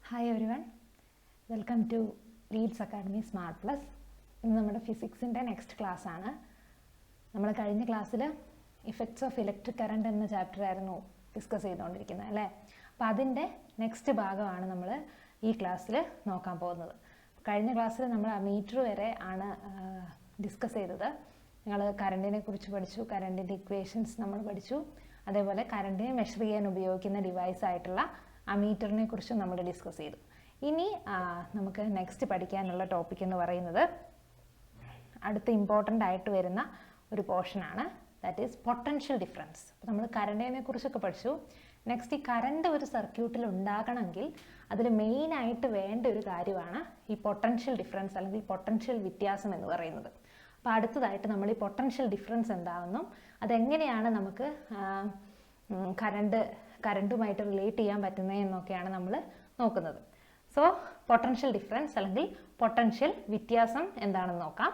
Hi everyone, welcome to Leeds Academy Smart Plus. ഇന്ന് നമ്മുടെ ഫിസിക്സിൻ്റെ next class ആണ്. നമ്മൾ കഴിഞ്ഞ ക്ലാസ്സിൽ ഇഫക്ട്സ് ഓഫ് ഇലക്ട്രിക് കറണ്ട് എന്ന ചാപ്റ്റർ ആയിരുന്നു ഡിസ്കസ് ചെയ്തുകൊണ്ടിരിക്കുന്നത് അല്ലേ. അപ്പോൾ അതിൻ്റെ നെക്സ്റ്റ് ഭാഗമാണ് നമ്മൾ ഈ ക്ലാസ്സിൽ നോക്കാൻ പോകുന്നത്. കഴിഞ്ഞ ക്ലാസ്സിൽ നമ്മൾ അമീറ്റർ വരെ ആണ് ഡിസ്കസ് ചെയ്തത്. നിങ്ങൾ കറണ്ടിനെ കുറിച്ച് പഠിച്ചു, കറണ്ടിൻ്റെ ഇക്വേഷൻസ് നമ്മൾ പഠിച്ചു, അതേപോലെ കറണ്ടിനെ മെഷർ ചെയ്യാൻ ഉപയോഗിക്കുന്ന ഡിവൈസ് ആയിട്ടുള്ള അമീറ്ററിനെ കുറിച്ച് നമ്മൾ ഡിസ്കസ് ചെയ്തു. ഇനി നമുക്ക് നെക്സ്റ്റ് പഠിക്കാനുള്ള ടോപ്പിക് എന്ന് പറയുന്നത് അടുത്ത ഇമ്പോർട്ടൻ്റ് ആയിട്ട് വരുന്ന ഒരു പോർഷനാണ്, ദാറ്റ് ഈസ് പൊട്ടൻഷ്യൽ ഡിഫറൻസ്. അപ്പോൾ നമ്മൾ കറണ്ടിനെ കുറിച്ചൊക്കെ പഠിച്ചു. നെക്സ്റ്റ് ഈ കറണ്ട് ഒരു സർക്യൂട്ടിൽ ഉണ്ടാകണമെങ്കിൽ അതിൽ മെയിനായിട്ട് വേണ്ട ഒരു കാര്യമാണ് ഈ പൊട്ടൻഷ്യൽ ഡിഫറൻസ് അല്ലെങ്കിൽ പൊട്ടൻഷ്യൽ വ്യത്യാസം എന്ന് പറയുന്നത്. അപ്പോൾ അടുത്തതായിട്ട് നമ്മൾ ഈ പൊട്ടൻഷ്യൽ ഡിഫറൻസ് എന്താണെന്നും അതെങ്ങനെയാണ് നമുക്ക് കറണ്ടുമായിട്ട് റിലേറ്റ് ചെയ്യാൻ പറ്റുന്നത് എന്നൊക്കെയാണ് നമ്മൾ നോക്കുന്നത്. സോ പൊട്ടൻഷ്യൽ ഡിഫറൻസ് അല്ലെങ്കിൽ പൊട്ടൻഷ്യൽ വ്യത്യാസം എന്താണെന്ന് നോക്കാം.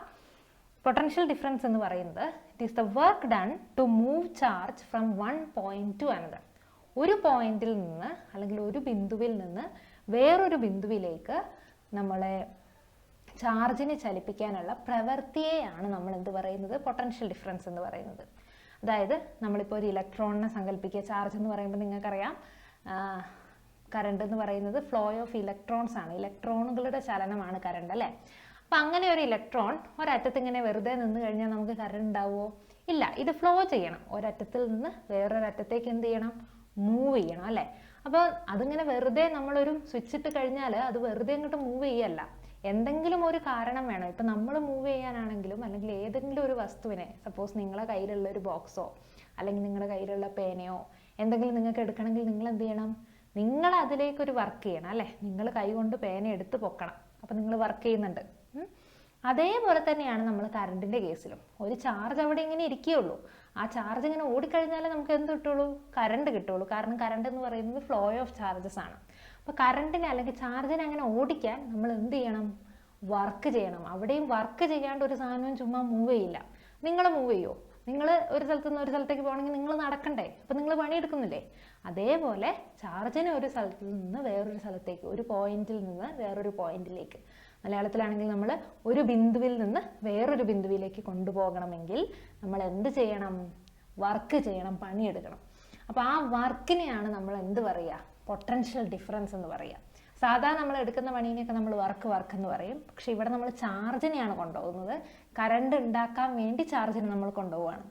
പൊട്ടൻഷ്യൽ ഡിഫറൻസ് എന്ന് പറയുന്നത് it is the work done to move charge from one point to another. ഒരു പോയിന്റിൽ നിന്ന് അല്ലെങ്കിൽ ഒരു ബിന്ദുവിൽ നിന്ന് വേറൊരു ബിന്ദുവിലേക്ക് നമ്മളെ ചാർജിനെ ചലിപ്പിക്കാനുള്ള പ്രവൃത്തിയെയാണ് നമ്മൾ എന്ത് പറയുന്നത്, പൊട്ടൻഷ്യൽ ഡിഫറൻസ് എന്ന് പറയുന്നത്. അതായത് നമ്മളിപ്പോൾ ഒരു ഇലക്ട്രോണിനെ സങ്കല്പിക്കുക. ചാർജ് എന്ന് പറയുമ്പോൾ നിങ്ങൾക്കറിയാം കറണ്ട് എന്ന് പറയുന്നത് ഫ്ലോ ഓഫ് ഇലക്ട്രോൺസ് ആണ്, ഇലക്ട്രോണുകളുടെ ചലനമാണ് കറണ്ട് അല്ലേ. അപ്പം അങ്ങനെ ഒരു ഇലക്ട്രോൺ ഒരറ്റത്ത് ഇങ്ങനെ വെറുതെ നിന്ന് കഴിഞ്ഞാൽ നമുക്ക് കറണ്ട് ഉണ്ടാവുമോ? ഇല്ല, ഇത് ഫ്ലോ ചെയ്യണം. ഒരറ്റത്തിൽ നിന്ന് വേറൊരറ്റത്തേക്ക് എന്ത് ചെയ്യണം, മൂവ് ചെയ്യണം അല്ലേ. അപ്പോൾ അതിങ്ങനെ വെറുതെ നമ്മളൊരു സ്വിച്ച് ഇട്ട് കഴിഞ്ഞാൽ അത് വെറുതെ ഇങ്ങോട്ട് മൂവ് ചെയ്യല്ല, എന്തെങ്കിലും ഒരു കാരണം വേണം. ഇപ്പം നമ്മൾ മൂവ് ചെയ്യാനാണെങ്കിലും അല്ലെങ്കിൽ ഏതെങ്കിലും ഒരു വസ്തുവിനെ, സപ്പോസ് നിങ്ങളുടെ കയ്യിലുള്ള ഒരു ബോക്സോ അല്ലെങ്കിൽ നിങ്ങളുടെ കയ്യിലുള്ള പേനയോ എന്തെങ്കിലും നിങ്ങൾക്ക് എടുക്കണമെങ്കിൽ നിങ്ങൾ എന്ത് ചെയ്യണം, നിങ്ങൾ അതിലേക്കൊരു വർക്ക് ചെയ്യണം അല്ലേ. നിങ്ങൾ കൈ കൊണ്ട് പേന എടുത്ത് പൊക്കണം, അപ്പം നിങ്ങൾ വർക്ക് ചെയ്യുന്നുണ്ട്. അതേപോലെ തന്നെയാണ് നമ്മൾ കറണ്ടിൻ്റെ കേസിലും. ഒരു ചാർജ് അവിടെ ഇങ്ങനെ ഇരിക്കുകയുള്ളൂ, ആ ചാർജ് ഇങ്ങനെ ഓടിക്കഴിഞ്ഞാലേ നമുക്ക് എന്ത് കിട്ടുള്ളൂ, കറണ്ട് കിട്ടുള്ളൂ. കാരണം കറണ്ട് എന്ന് പറയുന്നത് ഫ്ലോ ഓഫ് ചാർജസ് ആണ്. അപ്പോൾ കറണ്ടിനെ അല്ലെങ്കിൽ ചാർജിനെ അങ്ങനെ ഓടിക്കാൻ നമ്മൾ എന്ത് ചെയ്യണം, വർക്ക് ചെയ്യണം. അവിടെയും വർക്ക് ചെയ്യാണ്ട് ഒരു സാധനവും ചുമ്മാ മൂവ് ചെയ്യില്ല. നിങ്ങൾ മൂവ് ചെയ്യുമോ? നിങ്ങൾ ഒരു സ്ഥലത്ത് നിന്ന് ഒരു സ്ഥലത്തേക്ക് പോകണമെങ്കിൽ നിങ്ങൾ നടക്കണ്ടേ, അപ്പം നിങ്ങൾ പണിയെടുക്കുന്നില്ലേ? അതേപോലെ ചാർജിനെ ഒരു സ്ഥലത്ത് നിന്ന് വേറൊരു സ്ഥലത്തേക്ക്, ഒരു പോയിന്റിൽ നിന്ന് വേറൊരു പോയിന്റിലേക്ക്, മലയാളത്തിലാണെങ്കിൽ നമ്മൾ ഒരു ബിന്ദുവിൽ നിന്ന് വേറൊരു ബിന്ദുവിലേക്ക് കൊണ്ടുപോകണമെങ്കിൽ നമ്മൾ എന്ത് ചെയ്യണം, വർക്ക് ചെയ്യണം, പണിയെടുക്കണം. അപ്പോൾ ആ വർക്കിനെയാണ് നമ്മൾ എന്ത് പറയുക, പൊട്ടൻഷ്യൽ ഡിഫറൻസ് എന്ന് പറയുക. സാധാരണ നമ്മൾ എടുക്കുന്ന പണീനെയൊക്കെ നമ്മൾ വർക്ക് എന്ന് പറയും. പക്ഷെ ഇവിടെ നമ്മൾ ചാർജിനെയാണ് കൊണ്ടുപോകുന്നത്. കറണ്ട് ഉണ്ടാക്കാൻ വേണ്ടി ചാർജിനെ നമ്മൾ കൊണ്ടുപോവുകയാണ്.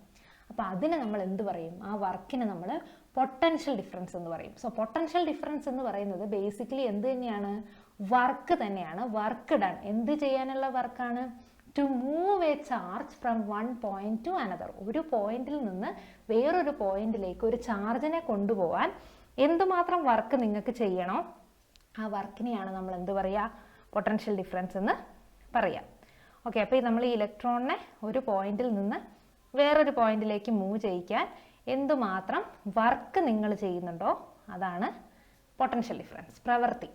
അപ്പോൾ അതിനെ നമ്മൾ എന്ത് പറയും, ആ വർക്കിനെ നമ്മൾ പൊട്ടൻഷ്യൽ ഡിഫറൻസ് എന്ന് പറയും. സോ പൊട്ടൻഷ്യൽ ഡിഫറൻസ് എന്ന് പറയുന്നത് ബേസിക്കലി എന്ത് തന്നെയാണ്, വർക്ക് തന്നെയാണ്. വർക്ക് ഡൺ, എന്ത് ചെയ്യാനുള്ള വർക്കാണ്, to move a charge from one point to another. ഒരു പോയിന്റിൽ നിന്ന് വേറൊരു പോയിന്റിലേക്ക് ഒരു ചാർജിനെ കൊണ്ടുപോകാൻ എന്തുമാത്രം വർക്ക് നിങ്ങൾക്ക് ചെയ്യണോ ആ വർക്കിനെയാണ് നമ്മൾ എന്ത് പറയുക, പൊട്ടൻഷ്യൽ ഡിഫറൻസ് എന്ന് പറയാം. ഓക്കെ, അപ്പോൾ നമ്മൾ ഈ ഇലക്ട്രോണിനെ ഒരു പോയിന്റിൽ നിന്ന് വേറൊരു പോയിന്റിലേക്ക് മൂവ് ചെയ്യിക്കാൻ എന്തുമാത്രം വർക്ക് നിങ്ങൾ ചെയ്യുന്നുണ്ടോ അതാണ് പൊട്ടൻഷ്യൽ ഡിഫറൻസ്, പ്രവൃത്തി.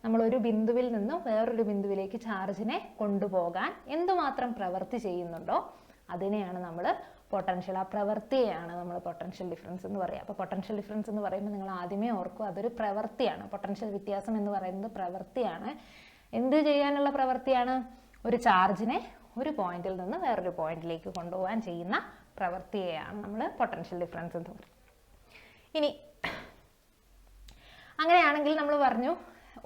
നമ്മൾ ഒരു ബിന്ദുവിൽ നിന്നും വേറൊരു ബിന്ദുവിലേക്ക് ചാർജിനെ കൊണ്ടുപോകാൻ എന്തുമാത്രം പ്രവൃത്തി ചെയ്യുന്നുണ്ടോ അതിനെയാണ് നമ്മൾ പൊട്ടൻഷ്യൽ, ആ പ്രവൃത്തിയെയാണ് നമ്മൾ പൊട്ടൻഷ്യൽ ഡിഫറൻസ് എന്ന് പറയുക. അപ്പോൾ പൊട്ടൻഷ്യൽ ഡിഫറൻസ് എന്ന് പറയുമ്പോൾ നിങ്ങൾ ആദ്യമേ ഓർക്കും അതൊരു പ്രവൃത്തിയാണ്. പൊട്ടൻഷ്യൽ വ്യത്യാസം എന്ന് പറയുന്നത് പ്രവൃത്തിയാണ്. എന്ത് ചെയ്യാനുള്ള പ്രവൃത്തിയാണ്, ഒരു ചാർജിനെ ഒരു പോയിന്റിൽ നിന്ന് വേറൊരു പോയിന്റിലേക്ക് കൊണ്ടുപോകാൻ ചെയ്യുന്ന പ്രവൃത്തിയെയാണ് നമ്മൾ പൊട്ടൻഷ്യൽ ഡിഫറൻസ് എന്ന് പറയുന്നത്. ഇനി അങ്ങനെയാണെങ്കിൽ നമ്മൾ പറഞ്ഞു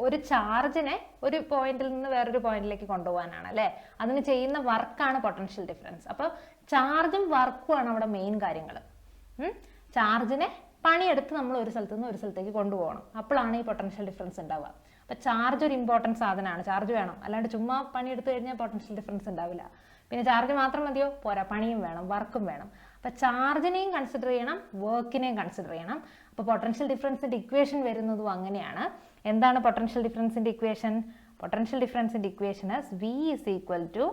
ഒരു ചാർജിനെ ഒരു പോയിന്റിൽ നിന്ന് വേറൊരു പോയിന്റിലേക്ക് കൊണ്ടുപോകാനാണ് അല്ലേ, അതിന് ചെയ്യുന്ന വർക്കാണ് പൊട്ടൻഷ്യൽ ഡിഫറൻസ്. അപ്പോൾ ചാർജും വർക്കുമാണ് അവിടെ മെയിൻ കാര്യങ്ങൾ. ചാർജിനെ പണിയെടുത്ത് നമ്മൾ ഒരു സ്ഥലത്ത് നിന്ന് ഒരു സ്ഥലത്തേക്ക് കൊണ്ടുപോകണം, അപ്പോഴാണ് ഈ പൊട്ടൻഷ്യൽ ഡിഫറൻസ് ഉണ്ടാവുക. അപ്പോൾ ചാർജ് ഒരു ഇമ്പോർട്ടൻറ്റ് സാധനമാണ്, ചാർജ് വേണം. അല്ലാണ്ട് ചുമ്മാ പണിയെടുത്ത് കഴിഞ്ഞാൽ പൊട്ടൻഷ്യൽ ഡിഫറൻസ് ഉണ്ടാവില്ല. പിന്നെ ചാർജ് മാത്രം മതിയോ, പോരാ, പണിയും വേണം, വർക്കും വേണം. അപ്പോൾ ചാർജിനെയും കൺസിഡർ ചെയ്യണം, വർക്കിനെയും കൺസിഡർ ചെയ്യണം. അപ്പോൾ പൊട്ടൻഷ്യൽ ഡിഫറൻസിൻ്റെ ഇക്വേഷൻ വരുന്നതും അങ്ങനെയാണ്. എന്താണ് പൊട്ടൻഷ്യൽ ഡിഫറൻസിൻ്റെ ഇക്വേഷൻ? പൊട്ടൻഷ്യൽ ഡിഫറൻസിൻ്റെ equation V is equal to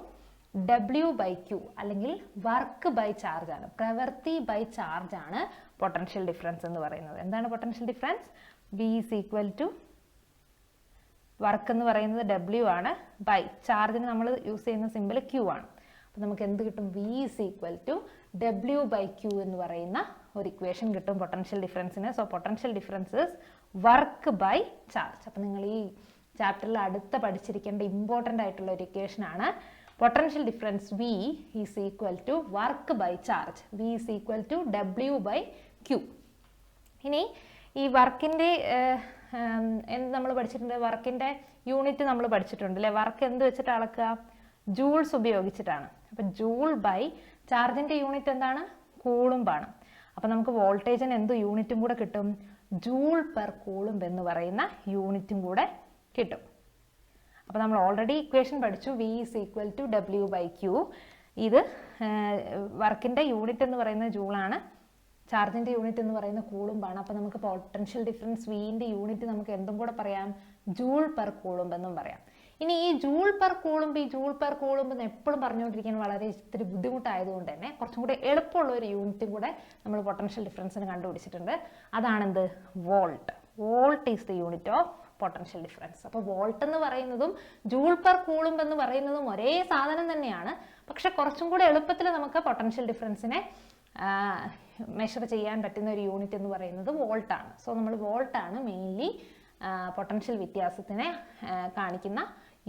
W/Q, അല്ലെങ്കിൽ വർക്ക് ബൈ ചാർജ് ആണ്, പ്രവൃത്തി ബൈ ചാർജ് ആണ് പൊട്ടൻഷ്യൽ ഡിഫറൻസ് എന്ന് പറയുന്നത്. എന്താണ് potential difference? V is equal to work എന്ന് പറയുന്നത് W ആണ്, ബൈ ചാർജിന് നമ്മൾ യൂസ് ചെയ്യുന്ന സിമ്പിൾ Q ആണ്. അപ്പോൾ നമുക്ക് എന്ത് കിട്ടും, V is equal to W/Q എന്ന് പറയുന്ന ഒരു ഇക്വേഷൻ കിട്ടും പൊട്ടൻഷ്യൽ ഡിഫറൻസിന്. So potential difference is work by charge. അപ്പം നിങ്ങൾ ഈ ചാപ്റ്ററിൽ അടുത്ത പഠിച്ചിരിക്കേണ്ട ഇമ്പോർട്ടൻ്റ് ആയിട്ടുള്ള ഒരു ഇക്വേഷനാണ് potential difference V is equal to work by charge. V is equal to W by Q. ഇനി ഈ വർക്കിൻ്റെ എന്ത് നമ്മൾ പഠിച്ചിട്ടുണ്ട്, വർക്കിൻ്റെ യൂണിറ്റ് നമ്മൾ പഠിച്ചിട്ടുണ്ട് അല്ലേ. വർക്ക് എന്ത് വെച്ചിട്ട് അളക്കുക, ജൂൾസ് ഉപയോഗിച്ചിട്ടാണ്. അപ്പം ജൂൾ ബൈ ചാർജിൻ്റെ യൂണിറ്റ് എന്താണ്, കൂളുംബാണ്. അപ്പം നമുക്ക് വോൾട്ടേജിന് എന്ത് യൂണിറ്റും കൂടെ കിട്ടും, ജൂൾ പെർ കൂളുംബ് എന്ന് പറയുന്ന യൂണിറ്റും കൂടെ കിട്ടും. അപ്പോൾ നമ്മൾ ഓൾറെഡി ഇക്വേഷൻ പഠിച്ചു, V is equal to W by Q. ഇത് വർക്കിൻ്റെ യൂണിറ്റ് എന്ന് പറയുന്നത് ജൂളാണ്, ചാർജിൻ്റെ യൂണിറ്റ് എന്ന് പറയുന്ന കൂളുംബാണ്. അപ്പോൾ നമുക്ക് പൊട്ടൻഷ്യൽ ഡിഫറൻസ് വിൻ്റെ യൂണിറ്റ് നമുക്ക് എന്തും കൂടെ പറയാം, ജൂൾ പെർ കൂളുംബ് എന്നും പറയാം. ഇനി ഈ ജൂൾ പെർ കൂളുംബ്, ഈ ജൂൾ പെർ കൂളുംബ് എന്ന് എപ്പോഴും പറഞ്ഞുകൊണ്ടിരിക്കാൻ വളരെ ഇത്തിരി ബുദ്ധിമുട്ടായതുകൊണ്ട് തന്നെ കുറച്ചും കൂടെ എളുപ്പമുള്ള ഒരു യൂണിറ്റും കൂടെ നമ്മൾ പൊട്ടൻഷ്യൽ ഡിഫറൻസിന് കണ്ടുപിടിച്ചിട്ടുണ്ട്. അതാണെന്ത്, volt. Volt is the unit of potential difference. അപ്പോൾ വോൾട്ട് എന്ന് പറയുന്നതും ജൂൾ പെർ കൂളുംബ് എന്ന് പറയുന്നതും ഒരേ സാധനം തന്നെയാണ്. പക്ഷെ കുറച്ചും കൂടെ എളുപ്പത്തിൽ നമുക്ക് പൊട്ടൻഷ്യൽ ഡിഫറൻസിനെ മെഷർ ചെയ്യാൻ പറ്റുന്ന ഒരു യൂണിറ്റ് എന്ന് പറയുന്നത് വോൾട്ടാണ്. സോ നമ്മൾ വോൾട്ടാണ് മെയിൻലി പൊട്ടൻഷ്യൽ വ്യത്യാസത്തിനെ കാണിക്കുന്ന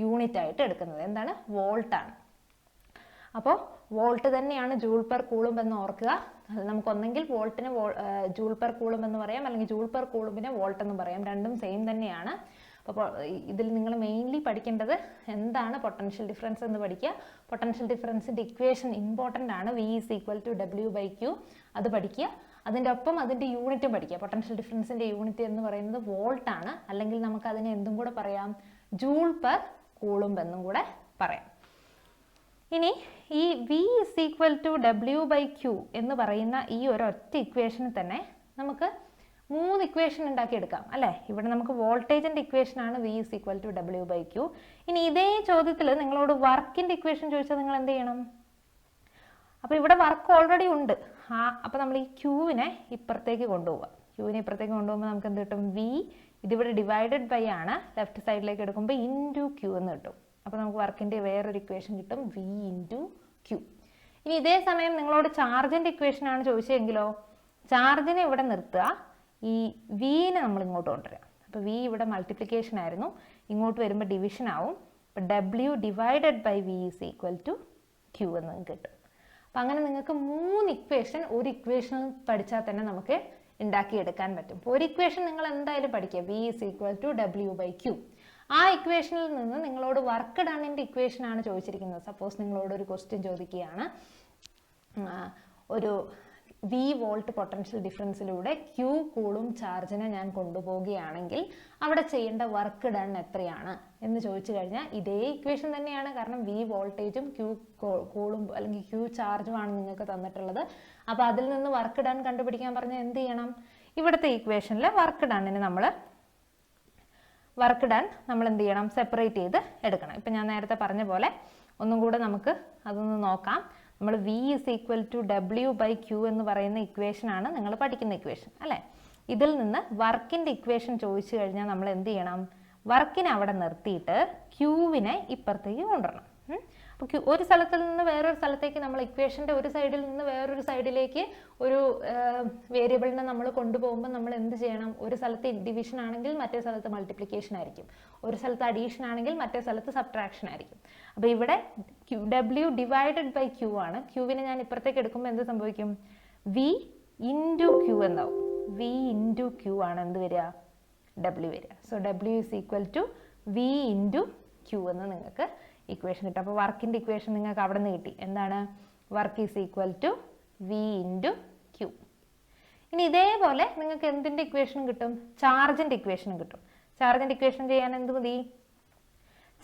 യൂണിറ്റ് ആയിട്ട് എടുക്കുന്നത്. എന്താണ്, വോൾട്ടാണ്. അപ്പോൾ വോൾട്ട് തന്നെയാണ് ജൂൾ പെർ കൂളുംബ് എന്ന് ഓർക്കുക. അത് നമുക്ക് ഒന്നെങ്കിൽ വോൾട്ടിന് ജൂൾ പെർ കൂളുംബ് എന്ന് പറയാം, അല്ലെങ്കിൽ ജൂൾ പെർ കൂളുംബിനെ വോൾട്ട് എന്ന് പറയാം. രണ്ടും സെയിം തന്നെയാണ്. അപ്പോൾ ഇതിൽ നിങ്ങൾ മെയിൻലി പഠിക്കേണ്ടത് എന്താണ് പൊട്ടൻഷ്യൽ ഡിഫറൻസ് എന്ന് പഠിക്കുക. പൊട്ടൻഷ്യൽ ഡിഫറൻസിൻ്റെ ഇക്വേഷൻ ഇമ്പോർട്ടൻ്റ് ആണ്, V is equal to W by Q. അത് പഠിക്കുക. അതിൻ്റെ ഒപ്പം അതിൻ്റെ യൂണിറ്റും പഠിക്കുക. പൊട്ടൻഷ്യൽ ഡിഫറൻസിൻ്റെ യൂണിറ്റ് എന്ന് പറയുന്നത് വോൾട്ടാണ്, അല്ലെങ്കിൽ നമുക്ക് അതിനെ എന്തും കൂടെ പറയാം, ജൂൾ പെർ കൂളുംബ് എന്നും കൂടെ പറയാം. ഇനി ഈ V is equal to W by Q എന്ന് പറയുന്ന ഈ ഒരൊറ്റ ഇക്വേഷനിൽ തന്നെ നമുക്ക് 3 ഇക്വേഷൻ ഉണ്ടാക്കിയെടുക്കാം അല്ലേ. ഇവിടെ നമുക്ക് വോൾട്ടേജിൻ്റെ ഇക്വേഷനാണ് V is equal to W by Q. ഇനി ഇതേ ചോദ്യത്തിൽ നിങ്ങളോട് വർക്കിൻ്റെ ഇക്വേഷൻ ചോദിച്ചാൽ നിങ്ങൾ എന്ത് ചെയ്യണം, അപ്പോൾ ഇവിടെ വർക്ക് ഓൾറെഡി ഉണ്ട്. അപ്പോൾ നമ്മൾ ഈ ക്യൂവിനെ ഇപ്പുറത്തേക്ക് കൊണ്ടുപോവുക. ക്യൂവിനെ ഇപ്പുറത്തേക്ക് കൊണ്ടുപോകുമ്പോൾ നമുക്ക് എന്ത് കിട്ടും, V ഇതിവിടെ ഡിവൈഡഡ് ബൈ ആണ്, ലെഫ്റ്റ് സൈഡിലേക്ക് എടുക്കുമ്പോൾ ഇൻറ്റു Q എന്ന് കിട്ടും. അപ്പോൾ നമുക്ക് വർക്കിൻ്റെ വേറൊരു ഇക്വേഷൻ കിട്ടും, V ഇൻറ്റു Q. ഇനി ഇതേ സമയം നിങ്ങളോട് ചാർജിൻ്റെ ഇക്വേഷനാണ് ചോദിച്ചതെങ്കിലോ, ചാർജിനെ ഇവിടെ നിർത്തുക, ഈ വിനെ നമ്മൾ ഇങ്ങോട്ട് കൊണ്ടുവരാം. അപ്പോൾ V ഇവിടെ മൾട്ടിപ്ലിക്കേഷൻ ആയിരുന്നു, ഇങ്ങോട്ട് വരുമ്പോൾ ഡിവിഷൻ ആവും. അപ്പോൾ W divided by V is equal to Q എന്ന് കിട്ടും. അപ്പം അങ്ങനെ നിങ്ങൾക്ക് 3 ഇക്വേഷൻ ഒരു ഇക്വേഷനിൽ പഠിച്ചാൽ തന്നെ നമുക്ക് ഉണ്ടാക്കിയെടുക്കാൻ പറ്റും. ഒരു ഇക്വേഷൻ നിങ്ങൾ എന്തായാലും പഠിക്കുക, V is equal to W by Q. ആ ഇക്വേഷനിൽ നിന്ന് നിങ്ങളോട് വർക്ക് ഡണ്ണിൻ്റെ ഇക്വേഷനാണ് ചോദിച്ചിരിക്കുന്നത്. സപ്പോസ് നിങ്ങളോട് ഒരു ക്വസ്റ്റ്യൻ ചോദിക്കുകയാണ്, ഒരു V വോൾട്ട് പൊട്ടൻഷ്യൽ ഡിഫറൻസിലൂടെ Q കൂളും ചാർജിനെ ഞാൻ കൊണ്ടുപോവുകയാണെങ്കിൽ അവിടെ ചെയ്യേണ്ട വർക്ക് ഡൺ എത്രയാണ് എന്ന് ചോദിച്ചു കഴിഞ്ഞാൽ ഇതേ ഇക്വേഷൻ തന്നെയാണ്. കാരണം V വോൾട്ടേജും Q കൂളും അല്ലെങ്കിൽ Q ചാർജുമാണ് നിങ്ങൾക്ക് തന്നിട്ടുള്ളത്. അപ്പോൾ അതിൽ നിന്ന് വർക്ക് ഡൺ കണ്ടുപിടിക്കാൻ പറഞ്ഞാൽ എന്ത് ചെയ്യണം, ഇവിടുത്തെ ഇക്വേഷനിൽ വർക്ക് ഡണ്ണിന് നമ്മൾ എന്ത് ചെയ്യണം, സെപ്പറേറ്റ് ചെയ്ത് എടുക്കണം. ഇപ്പം ഞാൻ നേരത്തെ പറഞ്ഞ പോലെ ഒന്നും കൂടെ നമുക്ക് അതൊന്ന് നോക്കാം. നമ്മൾ V is equal to W by Q എന്ന് പറയുന്ന ഇക്വേഷനാണ് നിങ്ങൾ പഠിക്കുന്ന ഇക്വേഷൻ അല്ലേ. ഇതിൽ നിന്ന് വർക്കിൻ്റെ ഇക്വേഷൻ ചോദിച്ചു കഴിഞ്ഞാൽ നമ്മൾ എന്ത് ചെയ്യണം, വർക്കിനെ അവിടെ നിർത്തിയിട്ട് ക്യൂവിനെ ഇപ്പുറത്തേക്ക് കൊണ്ടുവരണം. അപ്പോൾ ഒരു സ്ഥലത്തിൽ നിന്ന് വേറൊരു സ്ഥലത്തേക്ക് നമ്മൾ ഇക്വേഷൻ്റെ ഒരു സൈഡിൽ നിന്ന് വേറൊരു സൈഡിലേക്ക് ഒരു വേരിയബിളിനെ നമ്മൾ കൊണ്ടുപോകുമ്പോൾ നമ്മൾ എന്ത് ചെയ്യണം, ഒരു സ്ഥലത്ത് ഡിവിഷൻ ആണെങ്കിൽ മറ്റേ സ്ഥലത്ത് മൾട്ടിപ്ലിക്കേഷൻ ആയിരിക്കും, ഒരു സ്ഥലത്ത് അഡീഷൻ ആണെങ്കിൽ മറ്റേ സ്ഥലത്ത് സബ്ട്രാക്ഷൻ ആയിരിക്കും. അപ്പോൾ ഇവിടെ W ഡിവൈഡഡ് ബൈ Q ആണ്. ക്യൂവിനെ ഞാൻ ഇപ്പുറത്തേക്ക് എടുക്കുമ്പോൾ എന്ത് സംഭവിക്കും, V ഇൻറ്റു Q എന്നാവും. V ഇൻറ്റു Q ആണ് എന്ത് വരിക, W വരിക. So W is equal to V into Q എന്ന് നിങ്ങൾക്ക് ഇക്വേഷൻ കിട്ടും. അപ്പോൾ വർക്കിൻ്റെ ഇക്വേഷൻ നിങ്ങൾക്ക് അവിടെ നിന്ന് കിട്ടി. എന്താണ്, work is equal to V into Q. ഇനി ഇതേപോലെ നിങ്ങൾക്ക് എന്തിൻ്റെ ഇക്വേഷനും കിട്ടും, ചാർജിൻ്റെ ഇക്വേഷനും കിട്ടും. ചാർജിൻ്റെ ഇക്വേഷൻ ചെയ്യാൻ എന്ത് മതി,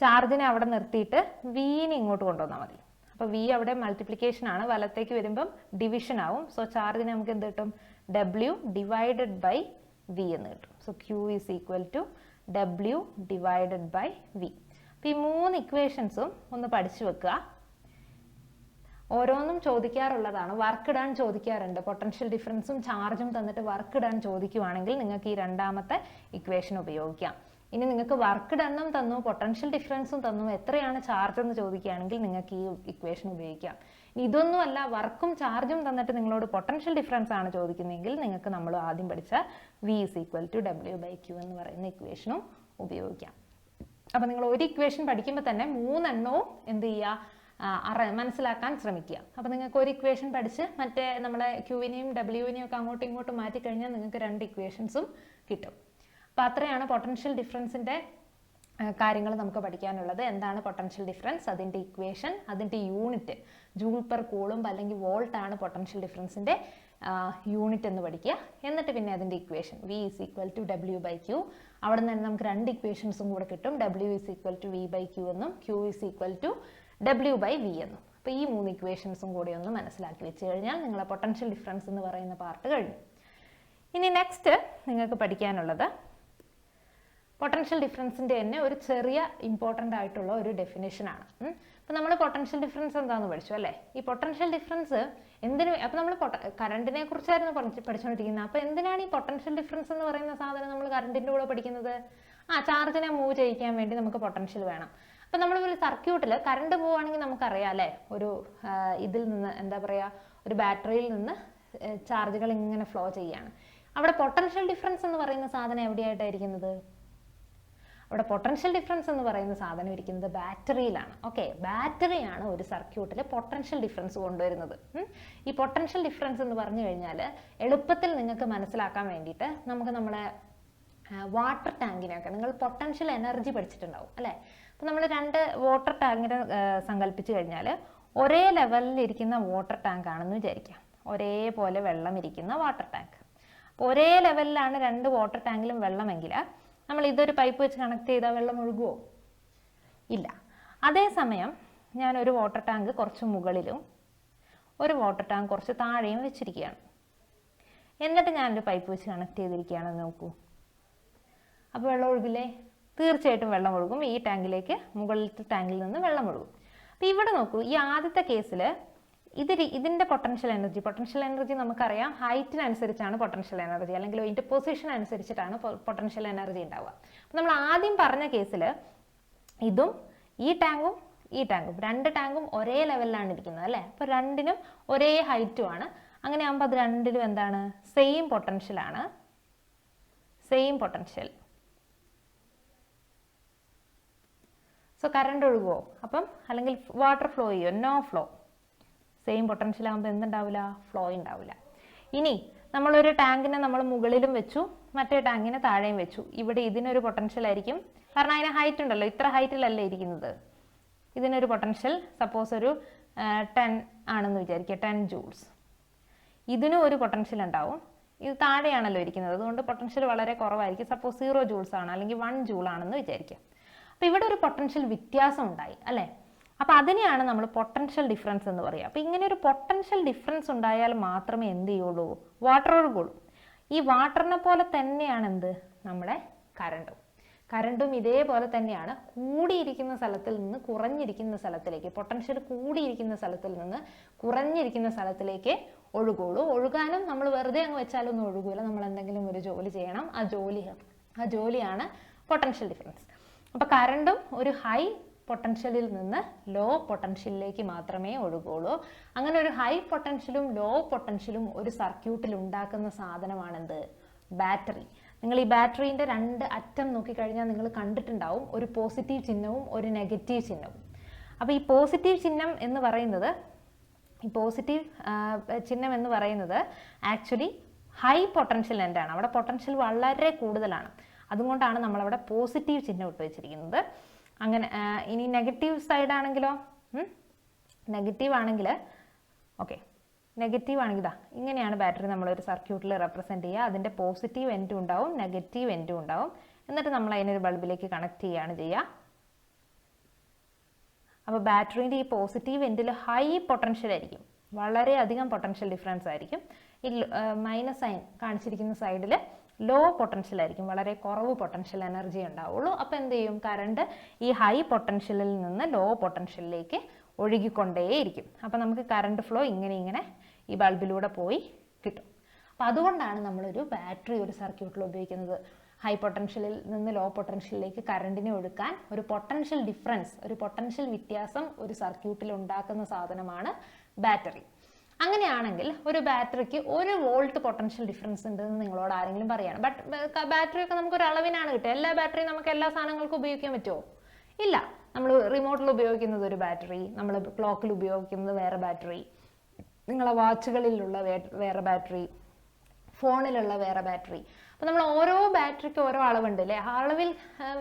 ചാർജിനെ അവിടെ നിർത്തിയിട്ട് വിനെ ഇങ്ങോട്ട് കൊണ്ടുവന്നാൽ മതി. അപ്പോൾ V അവിടെ മൾട്ടിപ്ലിക്കേഷൻ ആണ്, വലത്തേക്ക് വരുമ്പം ഡിവിഷൻ ആവും. സോ ചാർജിന് നമുക്ക് എന്ത് കിട്ടും, W ഡിവൈഡഡ് ബൈ V എന്ന് കിട്ടും. So Q is equal to W divided by V. അപ്പോൾ ഈ 3 ഇക്വേഷൻസും ഒന്ന് പഠിച്ചു വെക്കുക. ഓരോന്നും ചോദിക്കാറുള്ളതാണ്. വർക്ക് ഡൺ ചോദിക്കാറുണ്ട്. പൊട്ടൻഷ്യൽ ഡിഫറൻസും ചാർജും തന്നിട്ട് വർക്ക് ഡൺ ചോദിക്കുവാണെങ്കിൽ നിങ്ങൾക്ക് ഈ രണ്ടാമത്തെ ഇക്വേഷൻ ഉപയോഗിക്കാം. ഇനി നിങ്ങൾക്ക് വർക്ക് ഡണ്ണും തന്നു പൊട്ടൻഷ്യൽ ഡിഫറൻസും തന്നു എത്രയാണ് ചാർജ് എന്ന് ചോദിക്കുകയാണെങ്കിൽ നിങ്ങൾക്ക് ഈ ഇക്വേഷൻ ഉപയോഗിക്കാം. ഇതൊന്നുമല്ല, വർക്കും ചാർജും തന്നിട്ട് നിങ്ങളോട് പൊട്ടൻഷ്യൽ ഡിഫറൻസ് ആണ് ചോദിക്കുന്നതെങ്കിൽ നിങ്ങൾക്ക് നമ്മൾ ആദ്യം പഠിച്ച V = W/Q എന്ന് പറയുന്ന ഇക്വേഷനും ഉപയോഗിക്കാം. അപ്പം നിങ്ങൾ ഒരു ഇക്വേഷൻ പഠിക്കുമ്പോൾ തന്നെ 3 എണ്ണവും എന്ത് ചെയ്യുക, മനസ്സിലാക്കാൻ ശ്രമിക്കുക. അപ്പം നിങ്ങൾക്ക് ഒരു ഇക്വേഷൻ പഠിച്ച് മറ്റേ നമ്മളെ Qനെയും Wനെയും ഒക്കെ അങ്ങോട്ടും ഇങ്ങോട്ടും മാറ്റിക്കഴിഞ്ഞാൽ നിങ്ങൾക്ക് 2 ഇക്വേഷൻസും കിട്ടും. അപ്പോൾ അത്രയാണ് പൊട്ടൻഷ്യൽ ഡിഫറൻസിൻ്റെ കാര്യങ്ങൾ നമുക്ക് പഠിക്കാനുള്ളത്. എന്താണ് പൊട്ടൻഷ്യൽ ഡിഫറൻസ്, അതിൻ്റെ ഇക്വേഷൻ, അതിൻ്റെ യൂണിറ്റ്, ജൂൾ പെർ കൂളുംബ് അല്ലെങ്കിൽ വോൾട്ട് ആണ് പൊട്ടൻഷ്യൽ ഡിഫറൻസിൻ്റെ യൂണിറ്റ് എന്ന് പഠിക്കുക. എന്നിട്ട് പിന്നെ അതിൻ്റെ ഇക്വേഷൻ V = W/Q. അവിടെ നിന്ന് തന്നെ നമുക്ക് 2 ഇക്വേഷൻസും കൂടെ കിട്ടും. W = V/Q എന്നും Q = W/V എന്നും. അപ്പോൾ ഈ 3 ഇക്വേഷൻസും കൂടി ഒന്ന് മനസ്സിലാക്കി വെച്ച് കഴിഞ്ഞാൽ നിങ്ങളെ പൊട്ടൻഷ്യൽ ഡിഫറൻസ് എന്ന് പറയുന്ന പാർട്ട് കഴിഞ്ഞു. ഇനി നെക്സ്റ്റ് നിങ്ങൾക്ക് പഠിക്കാനുള്ളത് പൊട്ടൻഷ്യൽ ഡിഫറൻസിൻ്റെ തന്നെ ഒരു ചെറിയ ഇമ്പോർട്ടൻ്റ് ആയിട്ടുള്ള ഒരു ഡെഫിനേഷനാണ്. അപ്പോൾ നമ്മൾ പൊട്ടൻഷ്യൽ ഡിഫറൻസ് എന്താണെന്ന് പഠിച്ചു അല്ലേ. ഈ പൊട്ടൻഷ്യൽ ഡിഫറൻസ് എന്തിനു, അപ്പോൾ നമ്മൾ കറണ്ടിനെ കുറിച്ചായിരുന്നു പഠിച്ചുകൊണ്ടിരിക്കുന്നത്. അപ്പോൾ എന്തിനാണ് ഈ പൊട്ടൻഷ്യൽ ഡിഫറൻസ് എന്ന് പറയുന്ന സാധനം നമ്മൾ കറണ്ടിൻ്റെ കൂടെ പഠിക്കുന്നത്? ചാർജിനെ മൂവ് ചെയ്യിക്കാൻ വേണ്ടി നമുക്ക് പൊട്ടൻഷ്യൽ വേണം. അപ്പോൾ നമ്മൾ ഒരു സർക്യൂട്ടിൽ കറണ്ട് പോവുകയാണെങ്കിൽ നമുക്കറിയാം അല്ലേ, ഒരു ഇതിൽ നിന്ന് എന്താ പറയുക, ഒരു ബാറ്ററിയിൽ നിന്ന് ചാർജുകൾ ഇങ്ങനെ ഫ്ലോ ചെയ്യുകയാണ്. അവിടെ പൊട്ടൻഷ്യൽ ഡിഫറൻസ് എന്ന് പറയുന്ന സാധനം എവിടെയായിട്ടായിരിക്കുന്നത്? അവിടെ പൊട്ടൻഷ്യൽ ഡിഫറൻസ് എന്ന് പറയുന്ന സാധനം ഇരിക്കുന്നത് ബാറ്ററിയിലാണ്. ഓക്കെ, ബാറ്ററിയാണ് ഒരു സർക്യൂട്ടിൽ പൊട്ടൻഷ്യൽ ഡിഫറൻസ് കൊണ്ടുവരുന്നത്. ഈ പൊട്ടൻഷ്യൽ ഡിഫറൻസ് എന്ന് പറഞ്ഞു കഴിഞ്ഞാൽ എളുപ്പത്തിൽ നിങ്ങൾക്ക് മനസ്സിലാക്കാൻ വേണ്ടിയിട്ട് നമുക്ക് നമ്മളെ വാട്ടർ ടാങ്കിനെയൊക്കെ, നിങ്ങൾ പൊട്ടൻഷ്യൽ എനർജി പഠിച്ചിട്ടുണ്ടാവും അല്ലേ. അപ്പോൾ നമ്മൾ 2 വാട്ടർ ടാങ്കിനെ സങ്കല്പിച്ച് കഴിഞ്ഞാൽ ഒരേ ലെവലിൽ ഇരിക്കുന്ന വാട്ടർ ടാങ്ക് ആണെന്ന് വിചാരിക്കാം. ഒരേപോലെ വെള്ളം ഇരിക്കുന്ന വാട്ടർ ടാങ്ക്. അപ്പോൾ ഒരേ ലെവലിലാണ് 2 വാട്ടർ ടാങ്കിലും വെള്ളമെങ്കിൽ നമ്മൾ ഇതൊരു പൈപ്പ് വെച്ച് കണക്ട് ചെയ്താൽ വെള്ളം ഒഴുകുമോ? ഇല്ല. അതേസമയം ഞാനൊരു വാട്ടർ ടാങ്ക് കുറച്ച് മുകളിലും ഒരു വാട്ടർ ടാങ്ക് കുറച്ച് താഴെയും വെച്ചിരിക്കുകയാണ്. എന്നിട്ട് ഞാനൊരു പൈപ്പ് വെച്ച് കണക്ട് ചെയ്തിരിക്കുകയാണെന്ന് നോക്കൂ. അപ്പോൾ വെള്ളം ഒഴുകില്ലേ? തീർച്ചയായിട്ടും വെള്ളം ഒഴുകും. ഈ ടാങ്കിലേക്ക്, മുകളിലത്തെ ടാങ്കിൽ നിന്ന് വെള്ളം ഒഴുകും. അപ്പോൾ ഇവിടെ നോക്കൂ, ഈ ആദ്യത്തെ കേസിൽ ഇതിൻ്റെ പൊട്ടൻഷ്യൽ എനർജി നമുക്കറിയാം, ഹൈറ്റിനനുസരിച്ചാണ് പൊട്ടൻഷ്യൽ എനർജി, അല്ലെങ്കിൽ ഇതിൻ്റെ പൊസിഷൻ അനുസരിച്ചിട്ടാണ് പൊട്ടൻഷ്യൽ എനർജി ഉണ്ടാവുക. അപ്പം നമ്മൾ ആദ്യം പറഞ്ഞ കേസിൽ ഇതും ഈ ടാങ്കും 2 ടാങ്കും ഒരേ ലെവലിലാണ് ഇരിക്കുന്നത് അല്ലേ. അപ്പോൾ 2നും ഒരേ ഹൈറ്റുമാണ്. അങ്ങനെ ആകുമ്പോൾ അത് 2ലും എന്താണ്, സെയിം പൊട്ടൻഷ്യലാണ്. സോ കറണ്ട് ഒഴുകുമോ? അപ്പം അല്ലെങ്കിൽ വാട്ടർ ഫ്ലോ ചെയ്യുമോ? No flow. സെയിം പൊട്ടൻഷ്യൽ ആകുമ്പോൾ എന്തുണ്ടാവില്ല? ഫ്ലോ ഉണ്ടാവില്ല. ഇനി നമ്മളൊരു ടാങ്കിനെ നമ്മൾ മുകളിലും വെച്ചു, മറ്റേ ടാങ്കിനെ താഴെയും വെച്ചു. ഇവിടെ ഇതിനൊരു പൊട്ടൻഷ്യൽ ആയിരിക്കും, കാരണം അതിന് ഹൈറ്റ് ഉണ്ടല്ലോ, ഇത്ര ഹൈറ്റിലല്ലേ ഇരിക്കുന്നത്. ഇതിനൊരു പൊട്ടൻഷ്യൽ സപ്പോസ് ഒരു 10 ആണെന്ന് വിചാരിക്കുക, 10 ജൂൾസ്. ഇതിനും ഒരു പൊട്ടൻഷ്യൽ ഉണ്ടാവും. ഇത് താഴെയാണല്ലോ ഇരിക്കുന്നത്, അതുകൊണ്ട് പൊട്ടൻഷ്യൽ വളരെ കുറവായിരിക്കും. സപ്പോസ് 0 ജൂൾസ് ആണ്, അല്ലെങ്കിൽ 1 ജൂൾ ആണെന്ന് വിചാരിക്കുക. അപ്പോൾ ഇവിടെ ഒരു പൊട്ടൻഷ്യൽ വ്യത്യാസം ഉണ്ടായി അല്ലേ. അപ്പോൾ അതിനെയാണ് നമ്മൾ പൊട്ടൻഷ്യൽ ഡിഫറൻസ് എന്ന് പറയുക. അപ്പോൾ ഇങ്ങനെ ഒരു പൊട്ടൻഷ്യൽ ഡിഫറൻസ് ഉണ്ടായാൽ മാത്രമേ എന്ത് ചെയ്യുള്ളൂ? വാട്ടർ ഒഴുകുള്ളൂ. ഈ വാട്ടറിനെ പോലെ തന്നെയാണ് എന്ത്, നമ്മുടെ കറണ്ടും ഇതേപോലെ തന്നെയാണ്. കൂടിയിരിക്കുന്ന സ്ഥലത്തിൽ നിന്ന് കുറഞ്ഞിരിക്കുന്ന സ്ഥലത്തിലേക്ക്, പൊട്ടൻഷ്യൽ കൂടിയിരിക്കുന്ന സ്ഥലത്തിൽ നിന്ന് കുറഞ്ഞിരിക്കുന്ന സ്ഥലത്തിലേക്ക് ഒഴുകുള്ളൂ. ഒഴുകാനും നമ്മൾ വെറുതെ അങ്ങ് വെച്ചാലൊന്നും ഒഴുകൂല, നമ്മൾ എന്തെങ്കിലും ഒരു ജോലി ചെയ്യണം. ആ ജോലിയാണ് പൊട്ടൻഷ്യൽ ഡിഫറൻസ്. അപ്പോൾ കറണ്ടും ഒരു ഹൈ പൊട്ടൻഷ്യലിൽ നിന്ന് ലോ പൊട്ടൻഷ്യലിലേക്ക് മാത്രമേ ഒഴുകുള്ളൂ. അങ്ങനെ ഒരു ഹൈ പൊട്ടൻഷ്യലും ലോ പൊട്ടൻഷ്യലും ഒരു സർക്യൂട്ടിൽ ഉണ്ടാക്കുന്ന സാധനമാണെന്ത്? ബാറ്ററി. നിങ്ങൾ ഈ ബാറ്ററീൻ്റെ 2 അറ്റം നോക്കിക്കഴിഞ്ഞാൽ നിങ്ങൾ കണ്ടിട്ടുണ്ടാവും, ഒരു പോസിറ്റീവ് ചിഹ്നവും ഒരു നെഗറ്റീവ് ചിഹ്നവും. അപ്പോൾ ഈ പോസിറ്റീവ് ചിഹ്നം എന്ന് പറയുന്നത് ആക്ച്വലി ഹൈ പൊട്ടൻഷ്യൽ എൻഡാണ്. അവിടെ പൊട്ടൻഷ്യൽ വളരെ കൂടുതലാണ്. അതുകൊണ്ടാണ് നമ്മളവിടെ പോസിറ്റീവ് ചിഹ്നം ഇട്ട് വെച്ചിരിക്കുന്നത്. അങ്ങനെ ഇനി നെഗറ്റീവ് സൈഡ് ആണെങ്കിലോ, നെഗറ്റീവ് ആണെങ്കിൽ ഇങ്ങനെയാണ് ബാറ്ററി നമ്മളൊരു സർക്യൂട്ടിൽ റെപ്രസെൻറ്റ് ചെയ്യുക. അതിൻ്റെ പോസിറ്റീവ് എൻഡും ഉണ്ടാവും, നെഗറ്റീവ് എൻഡും ഉണ്ടാവും. എന്നിട്ട് നമ്മൾ അതിനൊരു ബൾബിലേക്ക് കണക്ട് ചെയ്യുകയാണ് ചെയ്യുക. അപ്പോൾ ബാറ്ററീൻ്റെ ഈ പോസിറ്റീവ് എൻഡിൽ ഹൈ പൊട്ടൻഷ്യൽ ആയിരിക്കും, വളരെയധികം പൊട്ടൻഷ്യൽ ഡിഫറൻസ് ആയിരിക്കും. ഈ മൈനസ് സൈൻ കാണിച്ചിരിക്കുന്ന സൈഡിൽ ലോ പൊട്ടൻഷ്യൽ ആയിരിക്കും, വളരെ കുറവ് പൊട്ടൻഷ്യൽ എനർജി ഉണ്ടാവുള്ളൂ. അപ്പോൾ എന്ത് ചെയ്യും? കറണ്ട് ഈ ഹൈ പൊട്ടൻഷ്യലിൽ നിന്ന് ലോ പൊട്ടൻഷ്യലിലേക്ക് ഒഴുകിക്കൊണ്ടേയിരിക്കും. അപ്പോൾ നമുക്ക് കറണ്ട് ഫ്ലോ ഇങ്ങനെ ഈ ബൾബിലൂടെ പോയി കിട്ടും. അപ്പോൾ അതുകൊണ്ടാണ് നമ്മളൊരു ബാറ്ററി ഒരു സർക്യൂട്ടിൽ ഉപയോഗിക്കുന്നത്. ഹൈ പൊട്ടൻഷ്യലിൽ നിന്ന് ലോ പൊട്ടൻഷ്യലിലേക്ക് കറണ്ടിനെ ഒഴുക്കാൻ ഒരു പൊട്ടൻഷ്യൽ ഡിഫറൻസ്, ഒരു പൊട്ടൻഷ്യൽ വ്യത്യാസം ഒരു സർക്യൂട്ടിൽ ഉണ്ടാക്കുന്ന സാധനമാണ് ബാറ്ററി. അങ്ങനെയാണെങ്കിൽ ഒരു ബാറ്ററിക്ക് 1 വോൾട്ട് പൊട്ടൻഷ്യൽ ഡിഫറൻസ് ഉണ്ടെന്ന് നിങ്ങളോട് ആരെങ്കിലും പറയാണ്. ബട്ട് ബാറ്ററി ഒക്കെ നമുക്ക് ഒരു അളവിനാണ് കിട്ടുക. എല്ലാ ബാറ്ററിയും നമുക്ക് എല്ലാ സാധനങ്ങൾക്കും ഉപയോഗിക്കാൻ പറ്റുമോ? ഇല്ല. നമ്മൾ റിമോട്ടിൽ ഉപയോഗിക്കുന്നത് ഒരു ബാറ്ററി, നമ്മൾ ക്ലോക്കിൽ ഉപയോഗിക്കുന്നത് വേറെ ബാറ്ററി, നിങ്ങളെ വാച്ചുകളിലുള്ള വേറെ ബാറ്ററി, ഫോണിലുള്ള വേറെ ബാറ്ററി. അപ്പോൾ നമ്മൾ ഓരോ ബാറ്ററിക്ക് ഓരോ അളവുണ്ട് അല്ലേ? അളവിൽ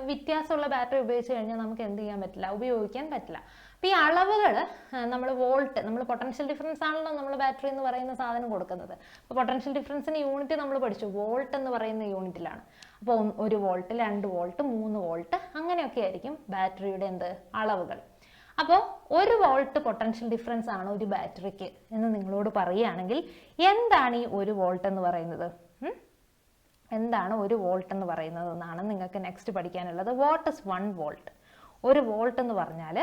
വ്യത്യാസമുള്ള ബാറ്ററി ഉപയോഗിച്ച് കഴിഞ്ഞാൽ നമുക്ക് എന്ത് ചെയ്യാൻ പറ്റില്ല? ഉപയോഗിക്കാൻ പറ്റില്ല. അപ്പോൾ ഈ അളവുകൾ നമ്മൾ വോൾട്ട്, നമ്മൾ പൊട്ടൻഷ്യൽ ഡിഫറൻസ് ആണല്ലോ നമ്മൾ ബാറ്ററി എന്ന് പറയുന്ന സാധനം കൊടുക്കുന്നത്. അപ്പോൾ പൊട്ടൻഷ്യൽ ഡിഫറൻസിന് യൂണിറ്റ് നമ്മൾ പഠിച്ചു, വോൾട്ട് എന്ന് പറയുന്ന യൂണിറ്റിലാണ്. അപ്പോൾ 1 വോൾട്ട്, 2 വോൾട്ട്, 3 വോൾട്ട് അങ്ങനെയൊക്കെ ആയിരിക്കും ബാറ്ററിയുടെ അളവുകൾ. അപ്പോൾ 1 വോൾട്ട് പൊട്ടൻഷ്യൽ ഡിഫറൻസ് ആണ് ഒരു ബാറ്ററിക്ക് എന്ന് നിങ്ങളോട് പറയുകയാണെങ്കിൽ എന്താണ് ഈ 1 വോൾട്ട് എന്ന് പറയുന്നത്? എന്താണ് 1 വോൾട്ട് എന്ന് പറയുന്നത് എന്നാണ് നിങ്ങൾക്ക് നെക്സ്റ്റ് പഠിക്കാനുള്ളത്. What is 1 volt? 1 വോൾട്ട് എന്ന് പറഞ്ഞാൽ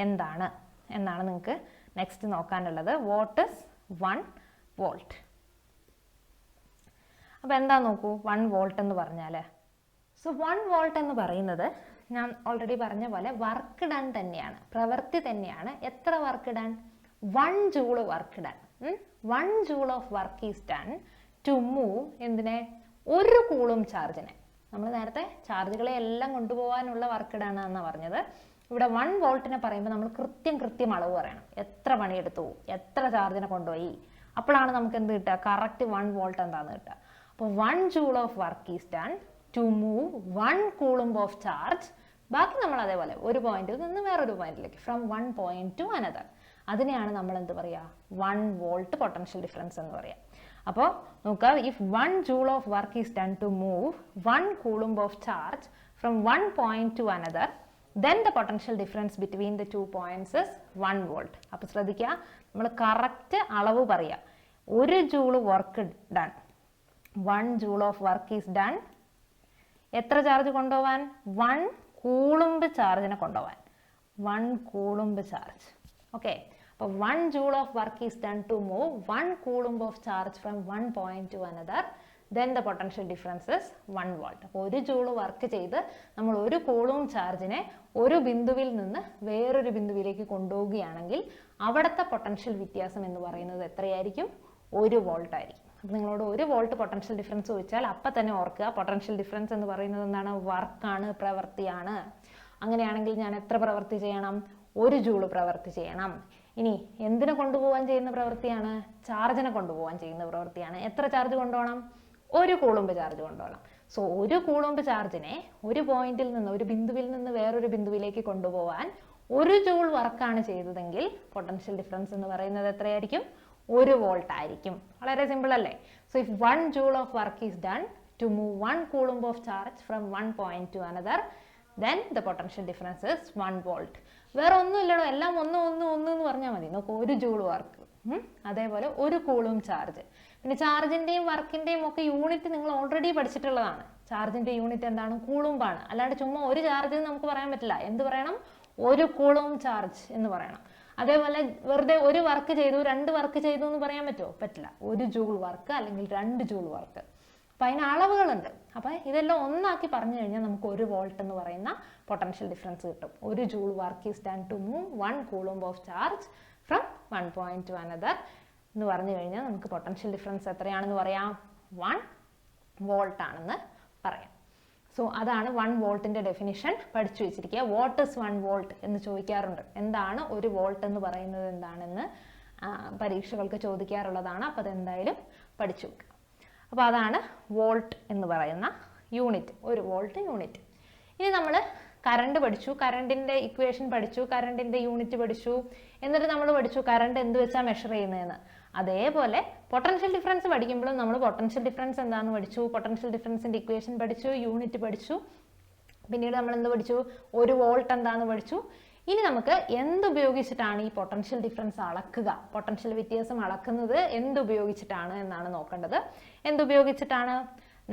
എന്താണ് എന്നാണ് നിങ്ങൾക്ക് നെക്സ്റ്റ് നോക്കാനുള്ളത്. What is 1 volt? അപ്പോൾ എന്താ നോക്കൂ 1 വോൾട്ട് എന്ന് പറഞ്ഞാൽ. സോ 1 വോൾട്ട് എന്ന് പറയുന്നത് ഞാൻ ഓൾറെഡി പറഞ്ഞ പോലെ വർക്ക് ഡൺ തന്നെയാണ്, പ്രവൃത്തി തന്നെയാണ്. എത്ര work done? 1 joule work done. 1 joule of work is done to move എന്തിനെ? 1 കൂളും ചാർജിനെ. നമ്മൾ നേരത്തെ ചാർജുകളെ എല്ലാം കൊണ്ടുപോകാനുള്ള വർക്ക് ഡൺ എന്നാണ് പറഞ്ഞത്. ഇവിടെ 1 വോൾട്ടിനെ പറയുമ്പോൾ നമ്മൾ കൃത്യം അളവ് പറയണം. എത്ര പണിയെടുത്തു, എത്ര ചാർജിനെ കൊണ്ടുപോയി, അപ്പോഴാണ് നമുക്ക് എന്ത് കിട്ടുക? കറക്റ്റ് 1 വോൾട്ട് എന്താന്ന് കിട്ടുക. അപ്പോൾ 1 joule of work is done to move 1 coulomb of charge. ബാക്കി നമ്മൾ അതേപോലെ ഒരു പോയിന്റിൽ നിന്ന് വേറൊരു പോയിന്റിലേക്ക്, ഫ്രം 1 പോയിന്റ് ടു അനദർ. അതിനെയാണ് നമ്മൾ എന്ത് പറയുക? 1 വോൾട്ട് പൊട്ടൻഷ്യൽ ഡിഫറൻസ് എന്ന് പറയുക. അപ്പോൾ നോക്കുക, if 1 joule of work is done to move 1 coulomb of charge from 1 point to another, then the potential difference between the 2 points is 1 volt. അപ്പോൾ ശ്രദ്ധിക്കുക, നമ്മൾ കറക്റ്റ് അളവ് പറയുക. 1 joule work done, 1 joule of work is done. എത്ര charge കൊണ്ടുപോകാൻ? 1 കൂളുംബ് ചാർജിനെ കൊണ്ടുപോകാൻ. 1 കൂളുംബ് charge. Okay, അപ്പോൾ 1 joule of work is done to move 1 coulomb of charge from 1 point to another, then the potential difference is 1 volt. അപ്പോൾ 1 joule work ചെയ്ത് നമ്മൾ 1 കൂളും ചാർജിനെ ഒരു ബിന്ദുവിൽ നിന്ന് വേറൊരു ബിന്ദുവിലേക്ക് കൊണ്ടുപോവുകയാണെങ്കിൽ അവിടുത്തെ പൊട്ടൻഷ്യൽ വ്യത്യാസം എന്ന് പറയുന്നത് എത്രയായിരിക്കും? 1 വോൾട്ട് ആയിരിക്കും. അപ്പോൾ നിങ്ങളോട് 1 വോൾട്ട് പൊട്ടൻഷ്യൽ ഡിഫറൻസ് ചോദിച്ചാൽ അപ്പം തന്നെ ഓർക്കുക, പൊട്ടൻഷ്യൽ ഡിഫറൻസ് എന്ന് പറയുന്നത് എന്താണ്? വർക്കാണ്, പ്രവൃത്തിയാണ്. അങ്ങനെയാണെങ്കിൽ ഞാൻ എത്ര പ്രവൃത്തി ചെയ്യണം? 1 ജൂൾ പ്രവൃത്തി ചെയ്യണം. ഇനി എന്തിനെ കൊണ്ടുപോകാൻ ചെയ്യുന്ന പ്രവൃത്തിയാണ്? ചാർജിനെ കൊണ്ടുപോകാൻ ചെയ്യുന്ന പ്രവൃത്തിയാണ്. എത്ര ചാർജ് കൊണ്ടുപോകണം? 1 കൂളുംബ് ചാർജ് കൊണ്ടുപോകണം. സോ 1 കൂളുംബ് ചാർജിനെ ഒരു പോയിന്റിൽ നിന്ന്, ഒരു ബിന്ദുവിൽ നിന്ന് വേറൊരു ബിന്ദുവിലേക്ക് കൊണ്ടുപോകാൻ 1 ജൂൾ വർക്കാണ് ചെയ്തതെങ്കിൽ പൊട്ടൻഷ്യൽ ഡിഫറൻസ് എന്ന് പറയുന്നത് എത്രയായിരിക്കും? 1 വോൾട്ട് ആയിരിക്കും. വളരെ സിമ്പിൾ അല്ലേ? So if 1 joule of work is done to move 1 coulomb of charge from 1 point to another, then the potential difference is 1 volt. വേറെ ഒന്നുമില്ലടോ, എല്ലാം ഒന്ന് എന്ന് പറഞ്ഞാൽ മതി. നോക്കൂ, 1 ജൂൾ വർക്ക്, അതേപോലെ 1 കൂളും ചാർജ്. പിന്നെ ചാർജിന്റെയും വർക്കിന്റെയും ഒക്കെ യൂണിറ്റ് നിങ്ങൾ ഓൾറെഡി പഠിച്ചിട്ടുള്ളതാണ്. ചാർജിന്റെ യൂണിറ്റ് എന്താണ്? കൂളുംബാണ്. അല്ലാണ്ട് ചുമ്മാ ഒരു ചാർജ് നമുക്ക് പറയാൻ പറ്റില്ല. എന്ത് പറയണം? 1 കൂളും ചാർജ് എന്ന് പറയണം. അതേപോലെ വെറുതെ 1 വർക്ക് ചെയ്തു 2 വർക്ക് ചെയ്തു എന്ന് പറയാൻ പറ്റുമോ? പറ്റില്ല. 1 ജൂൾ വർക്ക് അല്ലെങ്കിൽ 2 ജൂൾ വർക്ക്. അപ്പം അതിന് അളവുകളുണ്ട്. അപ്പം ഇതെല്ലാം ഒന്നാക്കി പറഞ്ഞു കഴിഞ്ഞാൽ നമുക്ക് 1 വോൾട്ട് എന്ന് പറയുന്ന പൊട്ടൻഷ്യൽ ഡിഫറൻസ് കിട്ടും. 1 joule work is done to move 1 coulomb of charge from 1 point to another എന്ന് പറഞ്ഞു കഴിഞ്ഞാൽ നമുക്ക് പൊട്ടൻഷ്യൽ ഡിഫറൻസ് എത്രയാണെന്ന് പറയാം? 1 വോൾട്ട് ആണെന്ന് പറയാം. സോ അതാണ് 1 വോൾട്ടിന്റെ ഡെഫിനിഷൻ. പഠിച്ചു വെച്ചിരിക്കുക. വാട്ട് ഇസ് 1 വോൾട്ട് എന്ന് ചോദിക്കാറുണ്ട്. എന്താണ് 1 വോൾട്ട് എന്ന് പറയുന്നത് എന്താണെന്ന് പരീക്ഷകൾക്ക് ചോദിക്കാറുള്ളതാണ്. അപ്പോൾ അതെന്തായാലും പഠിച്ചു വെക്കുക. അപ്പോൾ അതാണ് വോൾട്ട് എന്ന് പറയുന്ന യൂണിറ്റ്, 1 വോൾട്ട് യൂണിറ്റ്. ഇനി നമ്മൾ കറണ്ട് പഠിച്ചു, കറണ്ടിന്റെ ഇക്വേഷൻ പഠിച്ചു, കറണ്ടിന്റെ യൂണിറ്റ് പഠിച്ചു. എന്നിട്ട് നമ്മൾ പഠിച്ചു കറണ്ട് എന്ത് വെച്ചാൽ മെഷർ ചെയ്യുന്നതെന്ന്. അതേപോലെ പൊട്ടൻഷ്യൽ ഡിഫറൻസ് പഠിക്കുമ്പോഴും നമ്മൾ പൊട്ടൻഷ്യൽ ഡിഫറൻസ് എന്താണെന്ന് പഠിച്ചു, പൊട്ടൻഷ്യൽ ഡിഫറൻസിന്റെ ഇക്വേഷൻ പഠിച്ചു, യൂണിറ്റ് പഠിച്ചു. പിന്നീട് നമ്മൾ എന്ത് പഠിച്ചു? 1 വോൾട്ട് എന്താണെന്ന് പഠിച്ചു. ഇനി നമുക്ക് എന്തുപയോഗിച്ചിട്ടാണ് ഈ പൊട്ടൻഷ്യൽ ഡിഫറൻസ് അളക്കുക, പൊട്ടൻഷ്യൽ വ്യത്യാസം അളക്കുന്നത് എന്തുപയോഗിച്ചിട്ടാണ് എന്നാണ് നോക്കേണ്ടത്. എന്തുപയോഗിച്ചിട്ടാണ്?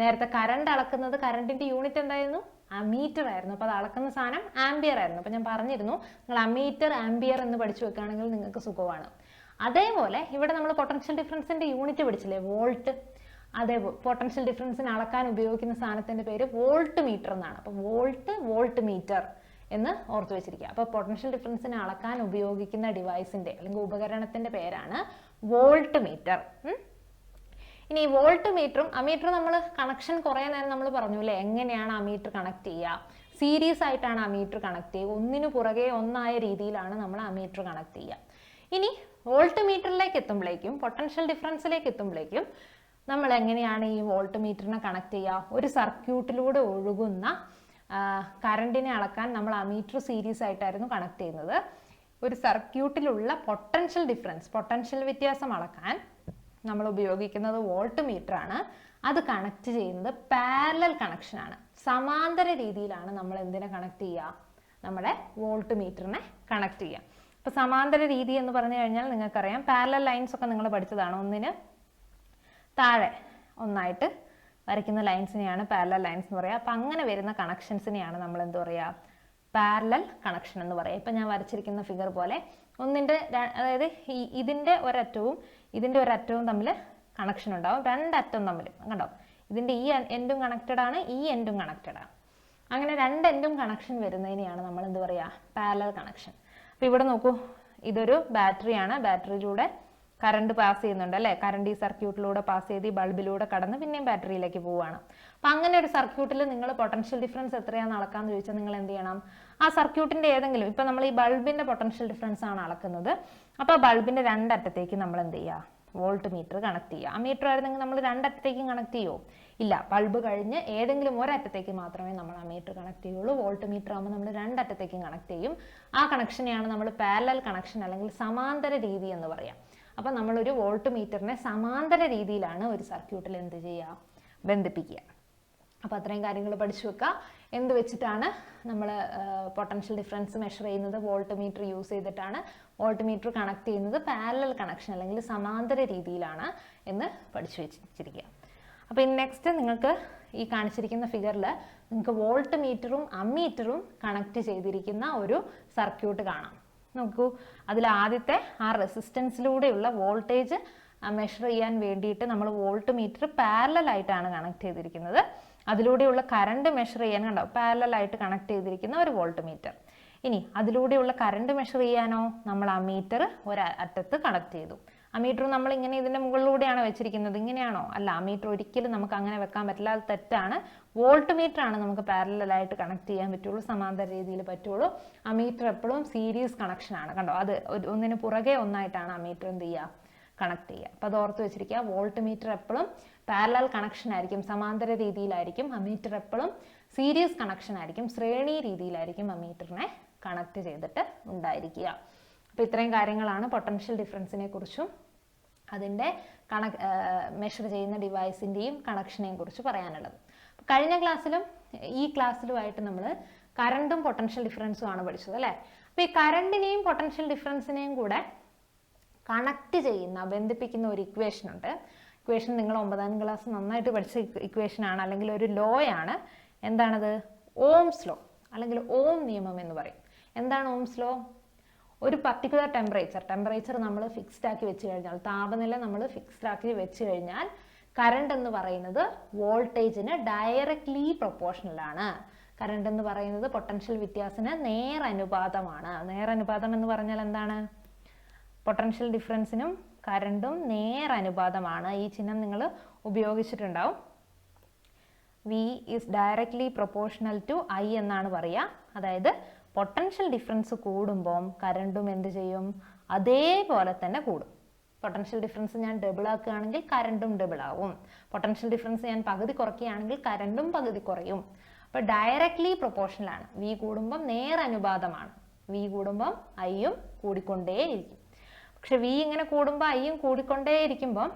നേരത്തെ കറണ്ട് അളക്കുന്നത്, കറണ്ടിന്റെ യൂണിറ്റ് എന്തായിരുന്നു? അമീറ്റർ ആയിരുന്നു. അപ്പോൾ അത് അളക്കുന്ന സാധനം ആംബിയർ ആയിരുന്നു. അപ്പോൾ ഞാൻ പറഞ്ഞിരുന്നു, നിങ്ങൾ അമീറ്റർ ആംബിയർ എന്ന് പഠിച്ചു വെക്കുകയാണെങ്കിൽ നിങ്ങൾക്ക് സുഖമാണ്. അതേപോലെ ഇവിടെ നമ്മൾ പൊട്ടൻഷ്യൽ ഡിഫറൻസിന്റെ യൂണിറ്റ് പഠിച്ചില്ലേ? വോൾട്ട്. അതേപോലെ പൊട്ടൻഷ്യൽ ഡിഫറൻസിന് അളക്കാൻ ഉപയോഗിക്കുന്ന സാധനത്തിന്റെ പേര് വോൾട്ട് മീറ്റർ എന്നാണ്. അപ്പോൾ വോൾട്ട്, വോൾട്ട് മീറ്റർ എന്ന് ഓർത്തു വെച്ചിരിക്കുക. അപ്പോൾ പൊട്ടൻഷ്യൽ ഡിഫറൻസിനെ അളക്കാൻ ഉപയോഗിക്കുന്ന ഡിവൈസിന്റെ അല്ലെങ്കിൽ ഉപകരണത്തിന്റെ പേരാണ് വോൾട്ട് മീറ്റർ. ഇനി വോൾട്ട് മീറ്ററും അമീറ്റർ നമ്മൾ കണക്ഷൻ കുറേ നേരം നമ്മൾ പറഞ്ഞു അല്ലേ, എങ്ങനെയാണ് അമീറ്റർ കണക്ട് ചെയ്യുക, സീരീസ് ആയിട്ടാണ് അമീറ്റർ കണക്ട് ചെയ്യുക, ഒന്നിനു പുറകെ ഒന്നായ രീതിയിലാണ് നമ്മൾ അമീറ്റർ കണക്ട് ചെയ്യുക. ഇനി വോൾട്ട് മീറ്ററിലേക്ക് എത്തുമ്പോഴേക്കും പൊട്ടൻഷ്യൽ ഡിഫറൻസിലേക്ക് എത്തുമ്പോഴേക്കും നമ്മൾ എങ്ങനെയാണ് ഈ വോൾട്ട് മീറ്ററിനെ കണക്ട് ചെയ്യുക, ഒരു സർക്യൂട്ടിലൂടെ ഒഴുകുന്ന കറണ്ടിനെ അളക്കാൻ നമ്മൾ അമീറ്റർ സീരീസ് ആയിട്ടായിരുന്നു കണക്ട് ചെയ്യുന്നത്. ഒരു സർക്യൂട്ടിലുള്ള പൊട്ടൻഷ്യൽ ഡിഫറൻസ്, പൊട്ടൻഷ്യൽ വ്യത്യാസം അളക്കാൻ നമ്മൾ ഉപയോഗിക്കുന്നത് വോൾട്ട് മീറ്റർ ആണ്. അത് കണക്ട് ചെയ്യുന്നത് പാരലൽ കണക്ഷനാണ്, സമാന്തര രീതിയിലാണ് നമ്മൾ എന്തിനെ കണക്ട് ചെയ്യുക, നമ്മുടെ വോൾട്ട് മീറ്ററിനെ കണക്ട് ചെയ്യുക. അപ്പോൾ സമാന്തര രീതി എന്ന് പറഞ്ഞു കഴിഞ്ഞാൽ നിങ്ങൾക്കറിയാം, പാരലൽ ലൈൻസ് ഒക്കെ നിങ്ങൾ പഠിച്ചതാണ്, ഒന്നിന് താഴെ ഒന്നായിട്ട് വരയ്ക്കുന്ന ലൈൻസിനെയാണ് പാരലൽ ലൈൻസ് എന്ന് പറയുക. അപ്പം അങ്ങനെ വരുന്ന കണക്ഷൻസിനെയാണ് നമ്മൾ എന്ത് പറയുക, പാരലൽ കണക്ഷൻ എന്ന് പറയുക. ഇപ്പം ഞാൻ വരച്ചിരിക്കുന്ന ഫിഗർ പോലെ ഒന്നിൻ്റെ അതായത് ഇതിൻ്റെ ഒരറ്റവും ഇതിൻ്റെ ഒരറ്റവും തമ്മിൽ കണക്ഷൻ ഉണ്ടാവും, രണ്ടറ്റവും തമ്മിൽ കണ്ടോ, ഇതിൻ്റെ ഈ എൻഡും കണക്റ്റഡ് ആണ്, ഈ എൻഡും കണക്റ്റഡ് ആണ്. അങ്ങനെ രണ്ട് എൻഡും കണക്ഷൻ വരുന്നതിനെയാണ് നമ്മൾ എന്ത് പറയുക, പാരലൽ കണക്ഷൻ. അപ്പോൾ ഇവിടെ നോക്കൂ, ഇതൊരു ബാറ്ററിയാണ്, ബാറ്ററിയിലൂടെ കറണ്ട് പാസ് ചെയ്യുന്നുണ്ട് അല്ലേ, കറണ്ട് ഈ സർക്യൂട്ടിലൂടെ പാസ് ചെയ്ത് ഈ ബൾബിലൂടെ കടന്ന് പിന്നെയും ബാറ്ററിയിലേക്ക് പോവുകയാണ്. അപ്പം അങ്ങനെ ഒരു സർക്യൂട്ടിൽ നിങ്ങൾ പൊട്ടൻഷ്യൽ ഡിഫറൻസ് എത്രയാണെന്ന് അളക്കാമെന്ന് ചോദിച്ചാൽ നിങ്ങൾ എന്ത് ചെയ്യണം, ആ സർക്യൂട്ടിൻ്റെ ഏതെങ്കിലും, ഇപ്പം നമ്മൾ ഈ ബൾബിൻ്റെ പൊട്ടൻഷ്യൽ ഡിഫറൻസ് ആണ് അളക്കുന്നത്, അപ്പോൾ ബൾബിൻ്റെ രണ്ടറ്റത്തേക്ക് നമ്മൾ എന്ത് ചെയ്യുക, വോൾട്ട് മീറ്റർ കണക്ട് ചെയ്യുക. മീറ്റർ ആയിരുന്നെങ്കിൽ നമ്മൾ രണ്ടറ്റത്തേക്കും കണക്ട് ചെയ്യുമോ, ഇല്ല, ബൾബ് കഴിഞ്ഞ് ഏതെങ്കിലും ഒരറ്റത്തേക്ക് മാത്രമേ നമ്മൾ ആ മീറ്റർ കണക്ട് ചെയ്യുള്ളൂ. വോൾട്ട് മീറ്റർ ആകുമ്പോൾ നമ്മൾ രണ്ടറ്റത്തേക്കും കണക്ട് ചെയ്യും. ആ കണക്ഷനെയാണ് നമ്മൾ പാരലൽ കണക്ഷൻ അല്ലെങ്കിൽ സമാന്തര രീതി എന്ന് പറയാം. അപ്പം നമ്മളൊരു വോൾട്ട് മീറ്ററിനെ സമാന്തര രീതിയിലാണ് ഒരു സർക്യൂട്ടിൽ എന്ത് ചെയ്യുക, ബന്ധിപ്പിക്കുക. അപ്പോൾ അത്രയും കാര്യങ്ങൾ പഠിച്ചു വെക്കുക. എന്ത് വെച്ചിട്ടാണ് നമ്മൾ പൊട്ടൻഷ്യൽ ഡിഫറൻസ് മെഷർ ചെയ്യുന്നത്, വോൾട്ട് മീറ്റർ യൂസ് ചെയ്തിട്ടാണ്. വോൾട്ട് മീറ്റർ കണക്ട് ചെയ്യുന്നത് പാരലൽ കണക്ഷൻ അല്ലെങ്കിൽ സമാന്തര രീതിയിലാണ് എന്ന് പഠിച്ചു വെച്ചിരിക്കുക. അപ്പോൾ ഇനി നെക്സ്റ്റ് നിങ്ങൾക്ക് ഈ കാണിച്ചിരിക്കുന്ന ഫിഗറിൽ നിങ്ങൾക്ക് വോൾട്ട് മീറ്ററും അമ്മീറ്ററും കണക്ട് ചെയ്തിരിക്കുന്ന ഒരു സർക്യൂട്ട് കാണാം. നോക്കൂ, അതിൽ ആദ്യത്തെ ആ റെസിസ്റ്റൻസിലൂടെയുള്ള വോൾട്ടേജ് മെഷർ ചെയ്യാൻ വേണ്ടിയിട്ട് നമ്മൾ വോൾട്ട് മീറ്റർ പാരലൽ ആയിട്ടാണ് കണക്ട് ചെയ്തിരിക്കുന്നത്. അതിലൂടെയുള്ള കറണ്ട് മെഷർ ചെയ്യാൻ കണ്ടോ, പാരലൽ ആയിട്ട് കണക്ട് ചെയ്തിരിക്കുന്ന ഒരു വോൾട്ട് മീറ്റർ. ഇനി അതിലൂടെയുള്ള കറണ്ട് മെഷർ ചെയ്യാനോ നമ്മൾ ആ മീറ്റർ ഒരു അറ്റത്ത് കണക്ട് ചെയ്തു. ആ മീറ്റർ നമ്മൾ ഇങ്ങനെ ഇതിൻ്റെ മുകളിലൂടെയാണ് വെച്ചിരിക്കുന്നത്, ഇങ്ങനെയാണോ, അല്ല, ആ മീറ്റർ ഒരിക്കലും നമുക്ക് അങ്ങനെ വെക്കാൻ പറ്റില്ല, അത് തെറ്റാണ്. വോൾട്ട് മീറ്റർ ആണ് നമുക്ക് പാരലലായിട്ട് കണക്ട് ചെയ്യാൻ പറ്റുള്ളൂ, സമാന്തര രീതിയിൽ പറ്റുള്ളൂ. ആ മീറ്റർ എപ്പോഴും സീരീസ് കണക്ഷൻ ആണ്, കണ്ടോ, അത് ഒന്നിന് പുറകെ ഒന്നായിട്ടാണ് ആ മീറ്റർ എന്ത് ചെയ്യുക, കണക്ട് ചെയ്യുക. അപ്പോൾ അത് ഓർത്ത് വെച്ചിരിക്കുക, വോൾട്ട് മീറ്റർ എപ്പോഴും പാരലൽ കണക്ഷൻ ആയിരിക്കും, സമാന്തര രീതിയിലായിരിക്കും. ആ മീറ്റർ എപ്പോഴും സീരീസ് കണക്ഷൻ ആയിരിക്കും, ശ്രേണി രീതിയിലായിരിക്കും ആ മീറ്ററിനെ കണക്ട് ചെയ്തിട്ട് ഉണ്ടായിരിക്കുക. അപ്പോൾ ഇത്രയും കാര്യങ്ങളാണ് പൊട്ടൻഷ്യൽ ഡിഫറൻസിനെ കുറിച്ചും അതിൻ്റെ മെഷർ ചെയ്യുന്ന ഡിവൈസിൻ്റെയും കണക്ഷനെയും കുറിച്ച് പറയാനുള്ളത്. കഴിഞ്ഞ ക്ലാസ്സിലും ഈ ക്ലാസ്സിലുമായിട്ട് നമ്മൾ കറണ്ടും പൊട്ടൻഷ്യൽ ഡിഫറൻസും ആണ് പഠിച്ചത് അല്ലേ. അപ്പോൾ ഈ കറണ്ടിനെയും പൊട്ടൻഷ്യൽ ഡിഫറൻസിനെയും കൂടെ കണക്ട് ചെയ്യുന്ന, ബന്ധിപ്പിക്കുന്ന ഒരു ഇക്വേഷൻ ഉണ്ട്. ഇക്വേഷൻ നിങ്ങൾ 9ാം ക്ലാസ് നന്നായിട്ട് പഠിച്ച ഇക്വേഷൻ ആണ്, അല്ലെങ്കിൽ ഒരു ലോ ആണ്. എന്താണത്? ഓംസ് ലോ അല്ലെങ്കിൽ ഓം നിയമം എന്ന് പറയും. എന്താണ് ഓംസ് ലോ? ഒരു പർട്ടിക്കുലർ ടെമ്പറേച്ചർ നമ്മൾ ഫിക്സ്ഡ് ആക്കി വെച്ച് കഴിഞ്ഞാൽ, താപനില നമ്മൾ ഫിക്സ്ഡ് ആക്കി വെച്ച് കഴിഞ്ഞാൽ കറണ്ട് എന്ന് പറയുന്നത് വോൾട്ടേജിന് ഡയറക്ട്ലി പ്രൊപ്പോർഷണൽ ആണ്. കറണ്ട് എന്ന് പറയുന്നത് പൊട്ടൻഷ്യൽ വ്യത്യാസത്തിന് നേരനുപാതമാണ്. നേരനുപാതം എന്ന് പറഞ്ഞാൽ എന്താണ്? പൊട്ടൻഷ്യൽ ഡിഫറൻസിനും കറണ്ടും നേരനുപാതമാണ്. ഈ ചിഹ്നം നിങ്ങൾ ഉപയോഗിച്ചിട്ടുണ്ടാവും. V is directly proportional to I എന്നാണ് പറയുക. അതായത് പൊട്ടൻഷ്യൽ ഡിഫറൻസ് കൂടുമ്പോൾ കറണ്ടും എന്ത് ചെയ്യും? അതേപോലെ തന്നെ കൂടും. പൊട്ടൻഷ്യൽ ഡിഫറൻസ് ഞാൻ ഡബിൾ ആക്കുകയാണെങ്കിൽ കറണ്ടും ഡബിൾ ആവും. പൊട്ടൻഷ്യൽ ഡിഫറൻസ് ഞാൻ പകുതി കുറയ്ക്കുകയാണെങ്കിൽ കറണ്ടും പകുതി കുറയും. അപ്പോൾ ഡയറക്ട്ലി പ്രൊപ്പോർഷണൽ ആണ്. വി കൂടുമ്പം നേരനുപാതമാണ്. വി കൂടുമ്പം ഐയും കൂടിക്കൊണ്ടേയിരിക്കും. പക്ഷെ വി ഇങ്ങനെ കൂടുമ്പോൾ ഐയും കൂടിക്കൊണ്ടേയിരിക്കുമ്പം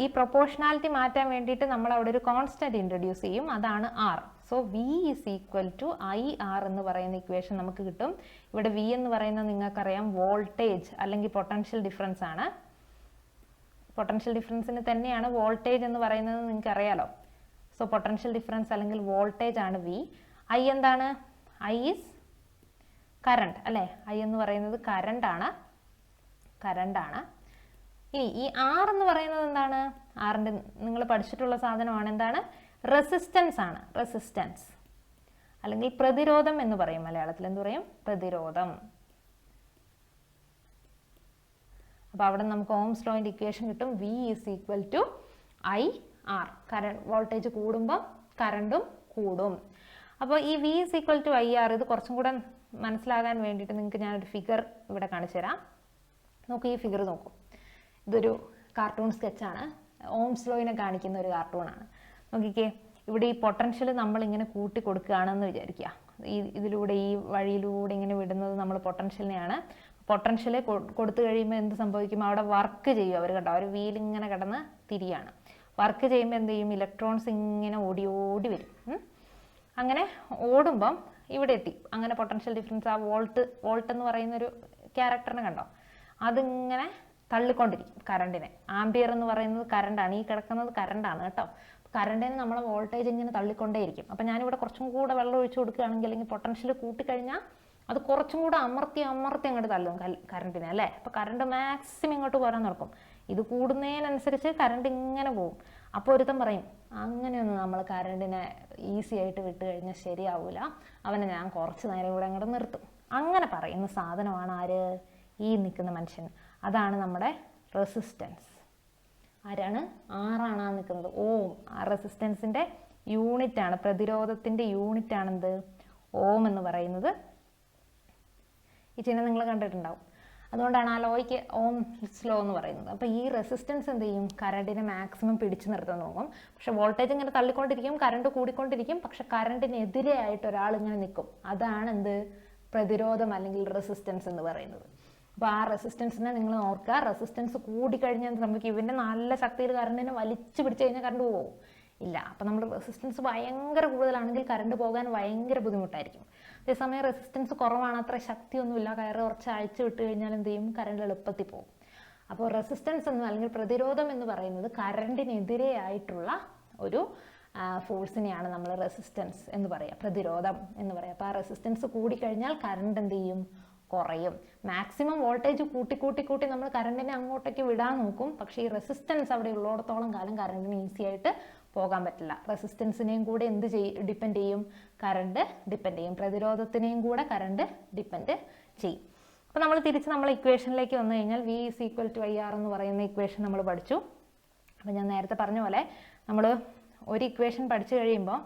ഈ പ്രൊപ്പോർഷണാലിറ്റി മാറ്റാൻ വേണ്ടിയിട്ട് നമ്മൾ അവിടെ ഒരു കോൺസ്റ്റന്റ് ഇൻട്രൊഡ്യൂസ് ചെയ്യും. അതാണ് R. So V is equal to I R എന്ന് പറയുന്ന ഇക്വേഷൻ നമുക്ക് കിട്ടും. ഇവിടെ വി എന്ന് പറയുന്നത് നിങ്ങൾക്കറിയാം വോൾട്ടേജ് അല്ലെങ്കിൽ പൊട്ടൻഷ്യൽ ഡിഫറൻസ് ആണ്. പൊട്ടൻഷ്യൽ ഡിഫറൻസിന് തന്നെയാണ് വോൾട്ടേജ് എന്ന് പറയുന്നത് നിങ്ങൾക്ക് അറിയാലോ. സോ പൊട്ടൻഷ്യൽ ഡിഫറൻസ് അല്ലെങ്കിൽ വോൾട്ടേജ് ആണ് വി. ഐ എന്താണ്? ഐ ഈസ് കറണ്ട് അല്ലേ. ഐ എന്ന് പറയുന്നത് കറണ്ടാണ്. ഇനി ഈ ആർ എന്ന് പറയുന്നത് എന്താണ്? ആറിൻ്റെ നിങ്ങൾ പഠിച്ചിട്ടുള്ള സാധനമാണ്. എന്താണ്? റെസിസ്റ്റൻസ് ആണ്. റെസിസ്റ്റൻസ്. അല്ലെങ്കിൽ പ്രതിരോധം എന്ന് പറയും. മലയാളത്തിൽ എന്ത് പറയും? പ്രതിരോധം. അപ്പോൾ അവിടെ നമുക്ക് ഓംസ് ലോന്റെ ഇക്വേഷൻ കിട്ടും. V = IR. കറണ്ട് വോൾട്ടേജ് കൂടുമ്പോൾ കറണ്ടും കൂടും. അപ്പോൾ ഈ V = IR ഇത് കുറച്ചും കൂടെ മനസ്സിലാകാൻ വേണ്ടിയിട്ട് നിങ്ങൾക്ക് ഞാനൊരു ഫിഗർ ഇവിടെ കാണിച്ചു തരാം. നോക്കൂ, ഈ ഫിഗർ നോക്കൂ. ഇതൊരു കാർട്ടൂൺ സ്കെച്ചാണ്. ഓംസ് ലോയിനെ കാണിക്കുന്ന ഒരു കാർട്ടൂണാണ്. നോക്കിക്കേ, ഇവിടെ ഈ പൊട്ടൻഷ്യൽ നമ്മളിങ്ങനെ കൂട്ടി കൊടുക്കുകയാണെന്ന് വിചാരിക്കുക. ഇതിലൂടെ ഈ വഴിയിലൂടെ ഇങ്ങനെ വിടുന്നത് നമ്മൾ പൊട്ടൻഷ്യലിനെയാണ്. പൊട്ടൻഷ്യൽ കൊടുത്തു കഴിയുമ്പോൾ എന്ത് സംഭവിക്കും? അവിടെ വർക്ക് ചെയ്യും അവർ. കണ്ടോ, ഒരു വീലിങ്ങനെ കിടന്ന് തിരിയാണ്. വർക്ക് ചെയ്യുമ്പോൾ എന്ത് ചെയ്യും? ഇലക്ട്രോൺസ് ഇങ്ങനെ ഓടി ഓടി വരും. അങ്ങനെ ഓടുമ്പം ഇവിടെ എത്തി. അങ്ങനെ പൊട്ടൻഷ്യൽ ഡിഫറൻസ്, ആ വോൾട്ട് എന്ന് പറയുന്നൊരു ക്യാരക്ടറിനെ കണ്ടോ, അതിങ്ങനെ തള്ളിക്കൊണ്ടിരിക്കും കറണ്ടിനെ. ആംപിയർ എന്ന് പറയുന്നത് കറണ്ടാണ്. ഈ കിടക്കുന്നത് കറണ്ടാണ് കേട്ടോ. കറണ്ടിന് നമ്മളെ വോൾട്ടേജ് ഇങ്ങനെ തള്ളിക്കൊണ്ടേയിരിക്കും. അപ്പം ഞാനിവിടെ കുറച്ചും കൂടെ വെള്ളം ഒഴിച്ചു കൊടുക്കുകയാണെങ്കിൽ, അല്ലെങ്കിൽ പൊട്ടൻഷ്യൽ കൂട്ടിക്കഴിഞ്ഞാൽ അത് കുറച്ചും കൂടെ അമർത്തി അങ്ങോട്ട് തള്ളും കറണ്ടിനെ, അല്ലേ? അപ്പോൾ കറണ്ട് മാക്സിമം ഇങ്ങോട്ട് പോരാൻ നടക്കും. ഇത് കൂടുന്നതിനനുസരിച്ച് കറണ്ട് ഇങ്ങനെ പോകും. അപ്പോൾ ഒരുത്തൻ പറയും, അങ്ങനെയൊന്നും നമ്മൾ കറണ്ടിനെ ഈസി ആയിട്ട് വിട്ട് കഴിഞ്ഞാൽ ശരിയാവില്ല, അവനെ ഞാൻ കുറച്ച് നേരം ഇവിടെ അങ്ങോട്ട് നിർത്തും. അങ്ങനെ പറയുന്ന സാധനമാണ് ആര്? ഈ നിൽക്കുന്ന മനുഷ്യൻ. അതാണ് നമ്മുടെ റെസിസ്റ്റൻസ്. ആരാണ്? ആറാണ് ആ നിൽക്കുന്നത്. ഓം. ആ റെസിസ്റ്റൻസിൻ്റെ യൂണിറ്റാണ്, പ്രതിരോധത്തിൻ്റെ യൂണിറ്റാണെന്ത്? ഓം എന്ന് പറയുന്നത്. ഈ ചിഹ്നം നിങ്ങൾ കണ്ടിട്ടുണ്ടാവും. അതുകൊണ്ടാണ് ആ ലോയ്ക്ക് ഓംസ് ലോ എന്ന് പറയുന്നത്. അപ്പോൾ ഈ റെസിസ്റ്റൻസ് എന്ത് ചെയ്യും? കറണ്ടിനെ മാക്സിമം പിടിച്ചു നിർത്താൻ നോക്കും. പക്ഷെ വോൾട്ടേജ് ഇങ്ങനെ തള്ളിക്കൊണ്ടിരിക്കും, കറണ്ട് കൂടിക്കൊണ്ടിരിക്കും. പക്ഷെ കറണ്ടിനെതിരെയായിട്ട് ഒരാൾ ഇങ്ങനെ നിൽക്കും. അതാണ് എന്ത്? പ്രതിരോധം അല്ലെങ്കിൽ റെസിസ്റ്റൻസ് എന്ന് പറയുന്നത്. അപ്പോൾ ആ റെസിസ്റ്റൻസിനെ നിങ്ങൾ ഓർക്കുക. റെസിസ്റ്റൻസ് കൂടിക്കഴിഞ്ഞാൽ എന്ത് സംഭവിക്കും? ഇവൻ്റെ നല്ല ശക്തിയിൽ കറണ്ടിനെ വലിച്ചു പിടിച്ചു കഴിഞ്ഞാൽ കറണ്ട് പോകും? ഇല്ല. അപ്പം നമ്മൾ റെസിസ്റ്റൻസ് ഭയങ്കര കൂടുതലാണെങ്കിൽ കറണ്ട് പോകാൻ ഭയങ്കര ബുദ്ധിമുട്ടായിരിക്കും. അതേസമയം റെസിസ്റ്റൻസ് കുറവാണ്, അത്ര ശക്തിയൊന്നുമില്ല, കയറ് കുറച്ച് അഴിച്ചു വിട്ട് കഴിഞ്ഞാൽ എന്ത് ചെയ്യും? കറണ്ട് എളുപ്പത്തിൽ പോകും. അപ്പോൾ റെസിസ്റ്റൻസ് എന്ന് അല്ലെങ്കിൽ പ്രതിരോധം എന്ന് പറയുന്നത് കറണ്ടിനെതിരെയായിട്ടുള്ള ഒരു ഫോഴ്സിനെയാണ് നമ്മൾ റെസിസ്റ്റൻസ് എന്ന് പറയുക, പ്രതിരോധം എന്ന് പറയുക. അപ്പോൾ ആ റെസിസ്റ്റൻസ് കൂടിക്കഴിഞ്ഞാൽ കറണ്ട് എന്ത് ചെയ്യും? കുറയും. മാക്സിമം വോൾട്ടേജ് കൂട്ടി നമ്മൾ കറണ്ടിനെ അങ്ങോട്ടേക്ക് വിടാൻ നോക്കും. പക്ഷേ ഈ റെസിസ്റ്റൻസ് അവിടെ ഉള്ളിടത്തോളം കാലം കറണ്ടിന് ഈസി ആയിട്ട് പോകാൻ പറ്റില്ല. റെസിസ്റ്റൻസിനെയും കൂടെ എന്ത് ഡിപ്പെൻഡ് ചെയ്യും? കറണ്ട് ഡിപ്പെൻഡ് ചെയ്യും. പ്രതിരോധത്തിനെയും കൂടെ കറണ്ട് ഡിപ്പെൻഡ് ചെയ്യും. അപ്പോൾ നമ്മൾ തിരിച്ച് നമ്മൾ ഇക്വേഷനിലേക്ക് വന്നു കഴിഞ്ഞാൽ V = IR എന്ന് പറയുന്ന ഇക്വേഷൻ നമ്മൾ പഠിച്ചു. അപ്പോൾ ഞാൻ നേരത്തെ പറഞ്ഞ പോലെ നമ്മൾ ഒരു ഇക്വേഷൻ പഠിച്ചു കഴിയുമ്പോൾ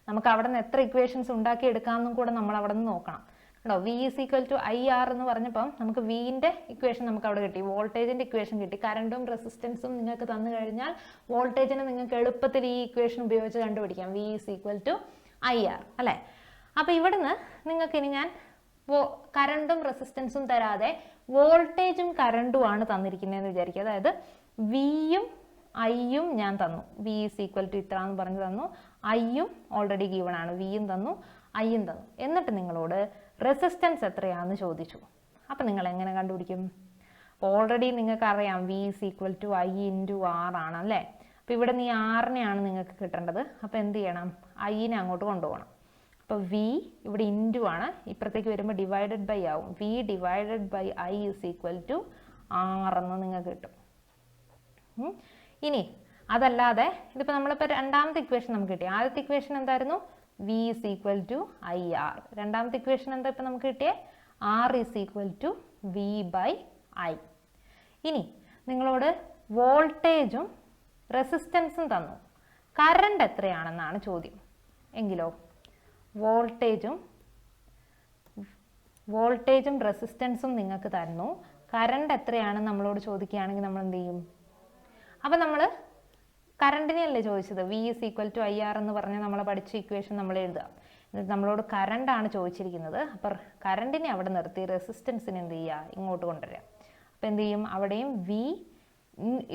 നമുക്ക് അവിടെ നിന്ന് എത്ര ഇക്വേഷൻസ് ഉണ്ടാക്കിയെടുക്കാമെന്നും കൂടെ നമ്മൾ അവിടെ നിന്ന് നോക്കണം. കേട്ടോ, V = IR എന്ന് പറഞ്ഞപ്പം നമുക്ക് വിൻ്റെ ഇക്വേഷൻ നമുക്ക് അവിടെ കിട്ടി, വോൾട്ടേജിൻ്റെ ഇക്വേഷൻ കിട്ടി. കറണ്ടും റെസിസ്റ്റൻസും നിങ്ങൾക്ക് തന്നു കഴിഞ്ഞാൽ വോൾട്ടേജിനെ നിങ്ങൾക്ക് എളുപ്പത്തിൽ ഈ ഇക്വേഷൻ ഉപയോഗിച്ച് കണ്ടുപിടിക്കാം. V = IR, അല്ലേ? അപ്പോൾ ഇവിടുന്ന് നിങ്ങൾക്ക് ഇനി ഞാൻ കറണ്ടും റെസിസ്റ്റൻസും തരാതെ വോൾട്ടേജും കറണ്ടുമാണ് തന്നിരിക്കുന്നതെന്ന് വിചാരിക്കുക. അതായത് വിയും ഐയും ഞാൻ തന്നു. V = ഇത്ര എന്ന് പറഞ്ഞു തന്നു. ഐയും ഓൾറെഡി ഗീവൺ ആണ്. വിയും തന്നു, ഐയും തന്നു. എന്നിട്ട് നിങ്ങളോട് റെസിസ്റ്റൻസ് എത്രയാണെന്ന് ചോദിച്ചു. അപ്പം നിങ്ങൾ എങ്ങനെ കണ്ടുപിടിക്കും? ഓൾറെഡി നിങ്ങൾക്ക് അറിയാം V = I × R ആണ്, അല്ലേ? അപ്പോൾ ഇവിടെ നീ ആറിനെയാണ് നിങ്ങൾക്ക് കിട്ടേണ്ടത്. അപ്പോൾ എന്ത് ചെയ്യണം? ഐനെ അങ്ങോട്ട് കൊണ്ടുപോകണം. അപ്പോൾ V ഇവിടെ ഇൻറ്റു ആണ്, ഇപ്പുറത്തേക്ക് വരുമ്പോൾ ഡിവൈഡഡ് ബൈ ആവും. V / I = R എന്ന് നിങ്ങൾക്ക് കിട്ടും. ഇനി അതല്ലാതെ ഇതിപ്പോൾ നമ്മളിപ്പോൾ രണ്ടാമത്തെ ഇക്വേഷൻ നമുക്ക് കിട്ടി. ആദ്യത്തെ ഇക്വേഷൻ എന്തായിരുന്നു? V = IR. രണ്ടാമത്തെ ഇക്വേഷൻ എന്താ ഇപ്പം നമുക്ക് കിട്ടിയേ? R = V/I. ഇനി നിങ്ങളോട് വോൾട്ടേജും റെസിസ്റ്റൻസും തന്നു, കറണ്ട് എത്രയാണെന്നാണ് ചോദ്യം. എങ്കിലോ വോൾട്ടേജും റെസിസ്റ്റൻസും നിങ്ങൾക്ക് തന്നു, കറണ്ട് എത്രയാണെന്ന് നമ്മളോട് ചോദിക്കുകയാണെങ്കിൽ നമ്മൾ എന്ത് ചെയ്യും? അപ്പം നമ്മൾ കറണ്ടിനെയല്ലേ ചോദിച്ചത്? V = IR എന്ന് പറഞ്ഞാൽ നമ്മൾ പഠിച്ച ഇക്വേഷൻ നമ്മൾ എഴുതുക. എന്നിട്ട് നമ്മളോട് കറണ്ടാണ് ചോദിച്ചിരിക്കുന്നത്. അപ്പോൾ കറണ്ടിനെ അവിടെ നിർത്തി റെസിസ്റ്റൻസിന് എന്ത് ചെയ്യുക? ഇങ്ങോട്ട് കൊണ്ടുവരിക. അപ്പോൾ എന്ത് ചെയ്യും? അവിടെയും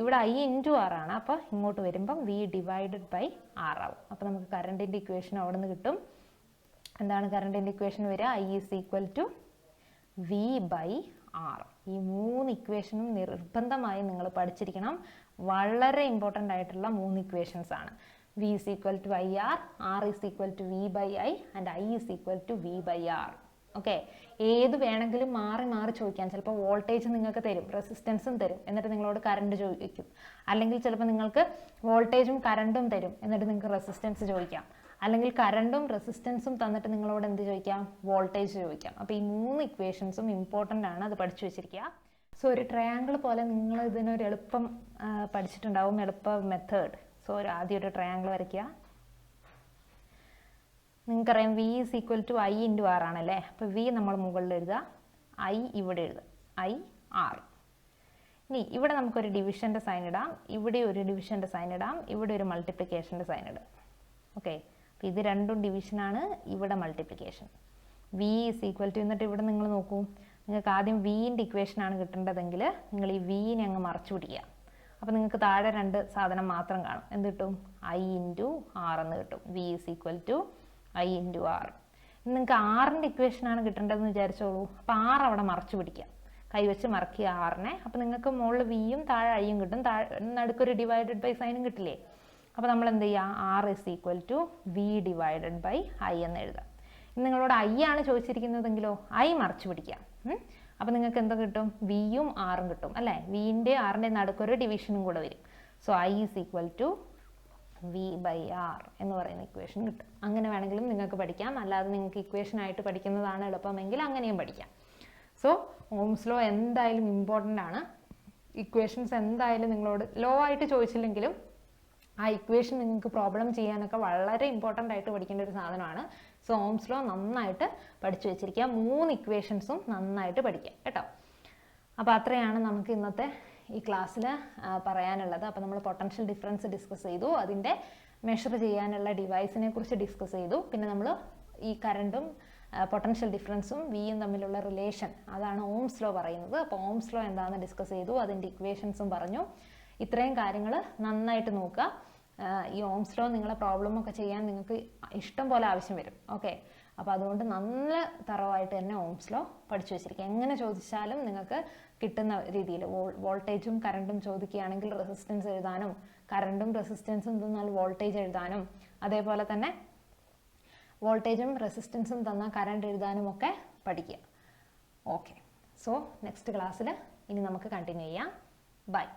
ഇവിടെ I × R ആണ്. അപ്പോൾ ഇങ്ങോട്ട് വരുമ്പം V / R ആവും. അപ്പോൾ നമുക്ക് കറണ്ടിൻ്റെ ഇക്വേഷൻ അവിടെ നിന്ന് കിട്ടും. എന്താണ് കറണ്ടിൻ്റെ ഇക്വേഷൻ വരിക? I = V/R. ഈ മൂന്ന് ഇക്വേഷനും നിർബന്ധമായി നിങ്ങൾ പഠിച്ചിരിക്കണം. വളരെ ഇമ്പോർട്ടൻ്റ് ആയിട്ടുള്ള മൂന്ന് ഇക്വേഷൻസ് ആണ്. V = IR, R = V/I and I = V/R. Okay, ഏത് വേണമെങ്കിലും മാറി മാറി ചോദിക്കാം. ചിലപ്പോൾ വോൾട്ടേജ് നിങ്ങൾക്ക് തരും, റെസിസ്റ്റൻസും തരും, എന്നിട്ട് നിങ്ങളോട് കറണ്ട് ചോദിക്കും. അല്ലെങ്കിൽ ചിലപ്പോൾ നിങ്ങൾക്ക് വോൾട്ടേജും കറണ്ടും തരും, എന്നിട്ട് നിങ്ങൾക്ക് റെസിസ്റ്റൻസ് ചോദിക്കാം. അല്ലെങ്കിൽ കറണ്ടും റെസിസ്റ്റൻസും തന്നിട്ട് നിങ്ങളോട് എന്ത് ചോദിക്കാം, വോൾട്ടേജ് ചോദിക്കാം. അപ്പോൾ ഈ 3 ഇക്വേഷൻസും ഇമ്പോർട്ടൻ്റ് ആണ്, അത് പഠിച്ചു വെച്ചിരിക്കുക. സോ ഒരു ട്രയാങ്കിൾ പോലെ നിങ്ങൾ ഇതിനൊരു എളുപ്പം പഠിച്ചിട്ടുണ്ടാവും, എളുപ്പ മെത്തേഡ്. സോ ആദ്യം ഒരു ട്രയാങ്കിൾ വരയ്ക്കുക. നിങ്ങൾക്കറിയാം V is equal to I into R ആണല്ലേ. അപ്പോൾ വി നമ്മൾ മുകളിൽ എഴുതുക, ഐ ഇവിടെ എഴുതുക, ഐ ആർ. ഇനി ഇവിടെ നമുക്കൊരു ഡിവിഷൻ്റെ സൈൻ ഇടാം, ഇവിടെ ഒരു ഡിവിഷൻ്റെ സൈൻ ഇടാം, ഇവിടെ ഒരു മൾട്ടിപ്ലിക്കേഷൻ്റെ സൈൻ ഇടാം. ഓക്കെ, അപ്പോൾ ഇത് രണ്ടും ഡിവിഷനാണ്, ഇവിടെ multiplication. V is equal to, എന്നിട്ട് ഇവിടെ നിങ്ങൾ നോക്കൂ, നിങ്ങൾക്ക് ആദ്യം വിൻ്റെ ഇക്വേഷനാണ് കിട്ടേണ്ടതെങ്കിൽ നിങ്ങൾ ഈ വിനെ അങ്ങ് മറച്ചു പിടിക്കുക. അപ്പോൾ നിങ്ങൾക്ക് താഴെ 2 സാധനം മാത്രം കാണും. എന്ത് കിട്ടും, ഐ ഇൻറ്റു ആർ എന്ന് കിട്ടും. V is equal to I into R. നിങ്ങൾക്ക് ആറിൻ്റെ ഇക്വേഷനാണ് കിട്ടേണ്ടതെന്ന് വിചാരിച്ചോളൂ. അപ്പോൾ ആർ അവിടെ മറച്ചു പിടിക്കുക, കൈവച്ച് മറക്കുക ആറിനെ. അപ്പോൾ നിങ്ങൾക്ക് മുകളിൽ വിയും താഴെ ഐയും കിട്ടും, നടുക്കൊരു ഡിവൈഡഡ് ബൈ സൈനും കിട്ടില്ലേ. അപ്പോൾ നമ്മൾ എന്ത് ചെയ്യുക, R is equal to V divided by I എന്ന് എഴുതാം. നിങ്ങളോട് ഐ ആണ് ചോദിച്ചിരിക്കുന്നതെങ്കിലോ ഐ മറച്ചു പിടിക്കാം. അപ്പോൾ നിങ്ങൾക്ക് എന്താ കിട്ടും, വിയും ആറും കിട്ടും അല്ലേ. വിൻ്റെ ആറിൻ്റെ നടുക്കൊരു ഡിവിഷനും കൂടെ വരും. So I is equal to V by R എന്ന് പറയുന്ന ഇക്വേഷൻ കിട്ടും. അങ്ങനെ വേണമെങ്കിലും നിങ്ങൾക്ക് പഠിക്കാം, അല്ലാതെ നിങ്ങൾക്ക് ഇക്വേഷനായിട്ട് പഠിക്കുന്നതാണ് എളുപ്പമെങ്കിൽ അങ്ങനെയും പഠിക്കാം. സോ ഓംസ് ലോ എന്തായാലും ഇമ്പോർട്ടൻ്റ് ആണ്. ഇക്വേഷൻസ് എന്തായാലും നിങ്ങളോട് ലോ ആയിട്ട് ചോദിച്ചില്ലെങ്കിലും ആ ഇക്വേഷൻ നിങ്ങൾക്ക് പ്രോബ്ലം ചെയ്യാനൊക്കെ വളരെ ഇമ്പോർട്ടൻ്റ് ആയിട്ട് പഠിക്കേണ്ട ഒരു സാധനമാണ്. സോ ഓംസ് ലോ നന്നായിട്ട് പഠിച്ചു വെച്ചിരിക്കുക. 3 ഇക്വേഷൻസും നന്നായിട്ട് പഠിക്കാം കേട്ടോ. അപ്പോൾ അത്രയാണ് നമുക്ക് ഇന്നത്തെ ഈ ക്ലാസ്സിൽ പറയാനുള്ളത്. അപ്പോൾ നമ്മൾ പൊട്ടൻഷ്യൽ ഡിഫറൻസ് ഡിസ്കസ് ചെയ്തു, അതിൻ്റെ മെഷർ ചെയ്യാനുള്ള ഡിവൈസിനെ കുറിച്ച് ഡിസ്കസ് ചെയ്തു. പിന്നെ നമ്മൾ ഈ കറണ്ടും പൊട്ടൻഷ്യൽ ഡിഫറൻസും വിയും തമ്മിലുള്ള റിലേഷൻ, അതാണ് ഓംസ് ലോ പറയുന്നത്. അപ്പോൾ ഓംസ് ലോ എന്താണെന്ന് ഡിസ്കസ് ചെയ്തു, അതിൻ്റെ ഇക്വേഷൻസും പറഞ്ഞു. ഇത്രയും കാര്യങ്ങൾ നന്നായിട്ട് നോക്കുക. ഈ ഓംസ് ലോ നിങ്ങളെ പ്രോബ്ലമൊക്കെ ചെയ്യാൻ നിങ്ങൾക്ക് ഇഷ്ടം പോലെ ആവശ്യം വരും. ഓക്കെ, അപ്പോൾ അതുകൊണ്ട് നല്ല തറവായിട്ട് തന്നെ ഓംസ് ലോ പഠിച്ചു വെച്ചിരിക്കുക. എങ്ങനെ ചോദിച്ചാലും നിങ്ങൾക്ക് കിട്ടുന്ന രീതിയിൽ വോൾട്ടേജും കറണ്ടും ചോദിക്കുകയാണെങ്കിൽ റെസിസ്റ്റൻസ് എഴുതാനും, കറണ്ടും റെസിസ്റ്റൻസും തന്നാൽ വോൾട്ടേജ് എഴുതാനും, അതേപോലെ തന്നെ വോൾട്ടേജും റെസിസ്റ്റൻസും തന്നാൽ കറണ്ട് എഴുതാനും ഒക്കെ പഠിക്കുക. ഓക്കെ, സോ നെക്സ്റ്റ് ക്ലാസ്സിൽ ഇനി നമുക്ക് കണ്ടിന്യൂ ചെയ്യാം. ബൈ.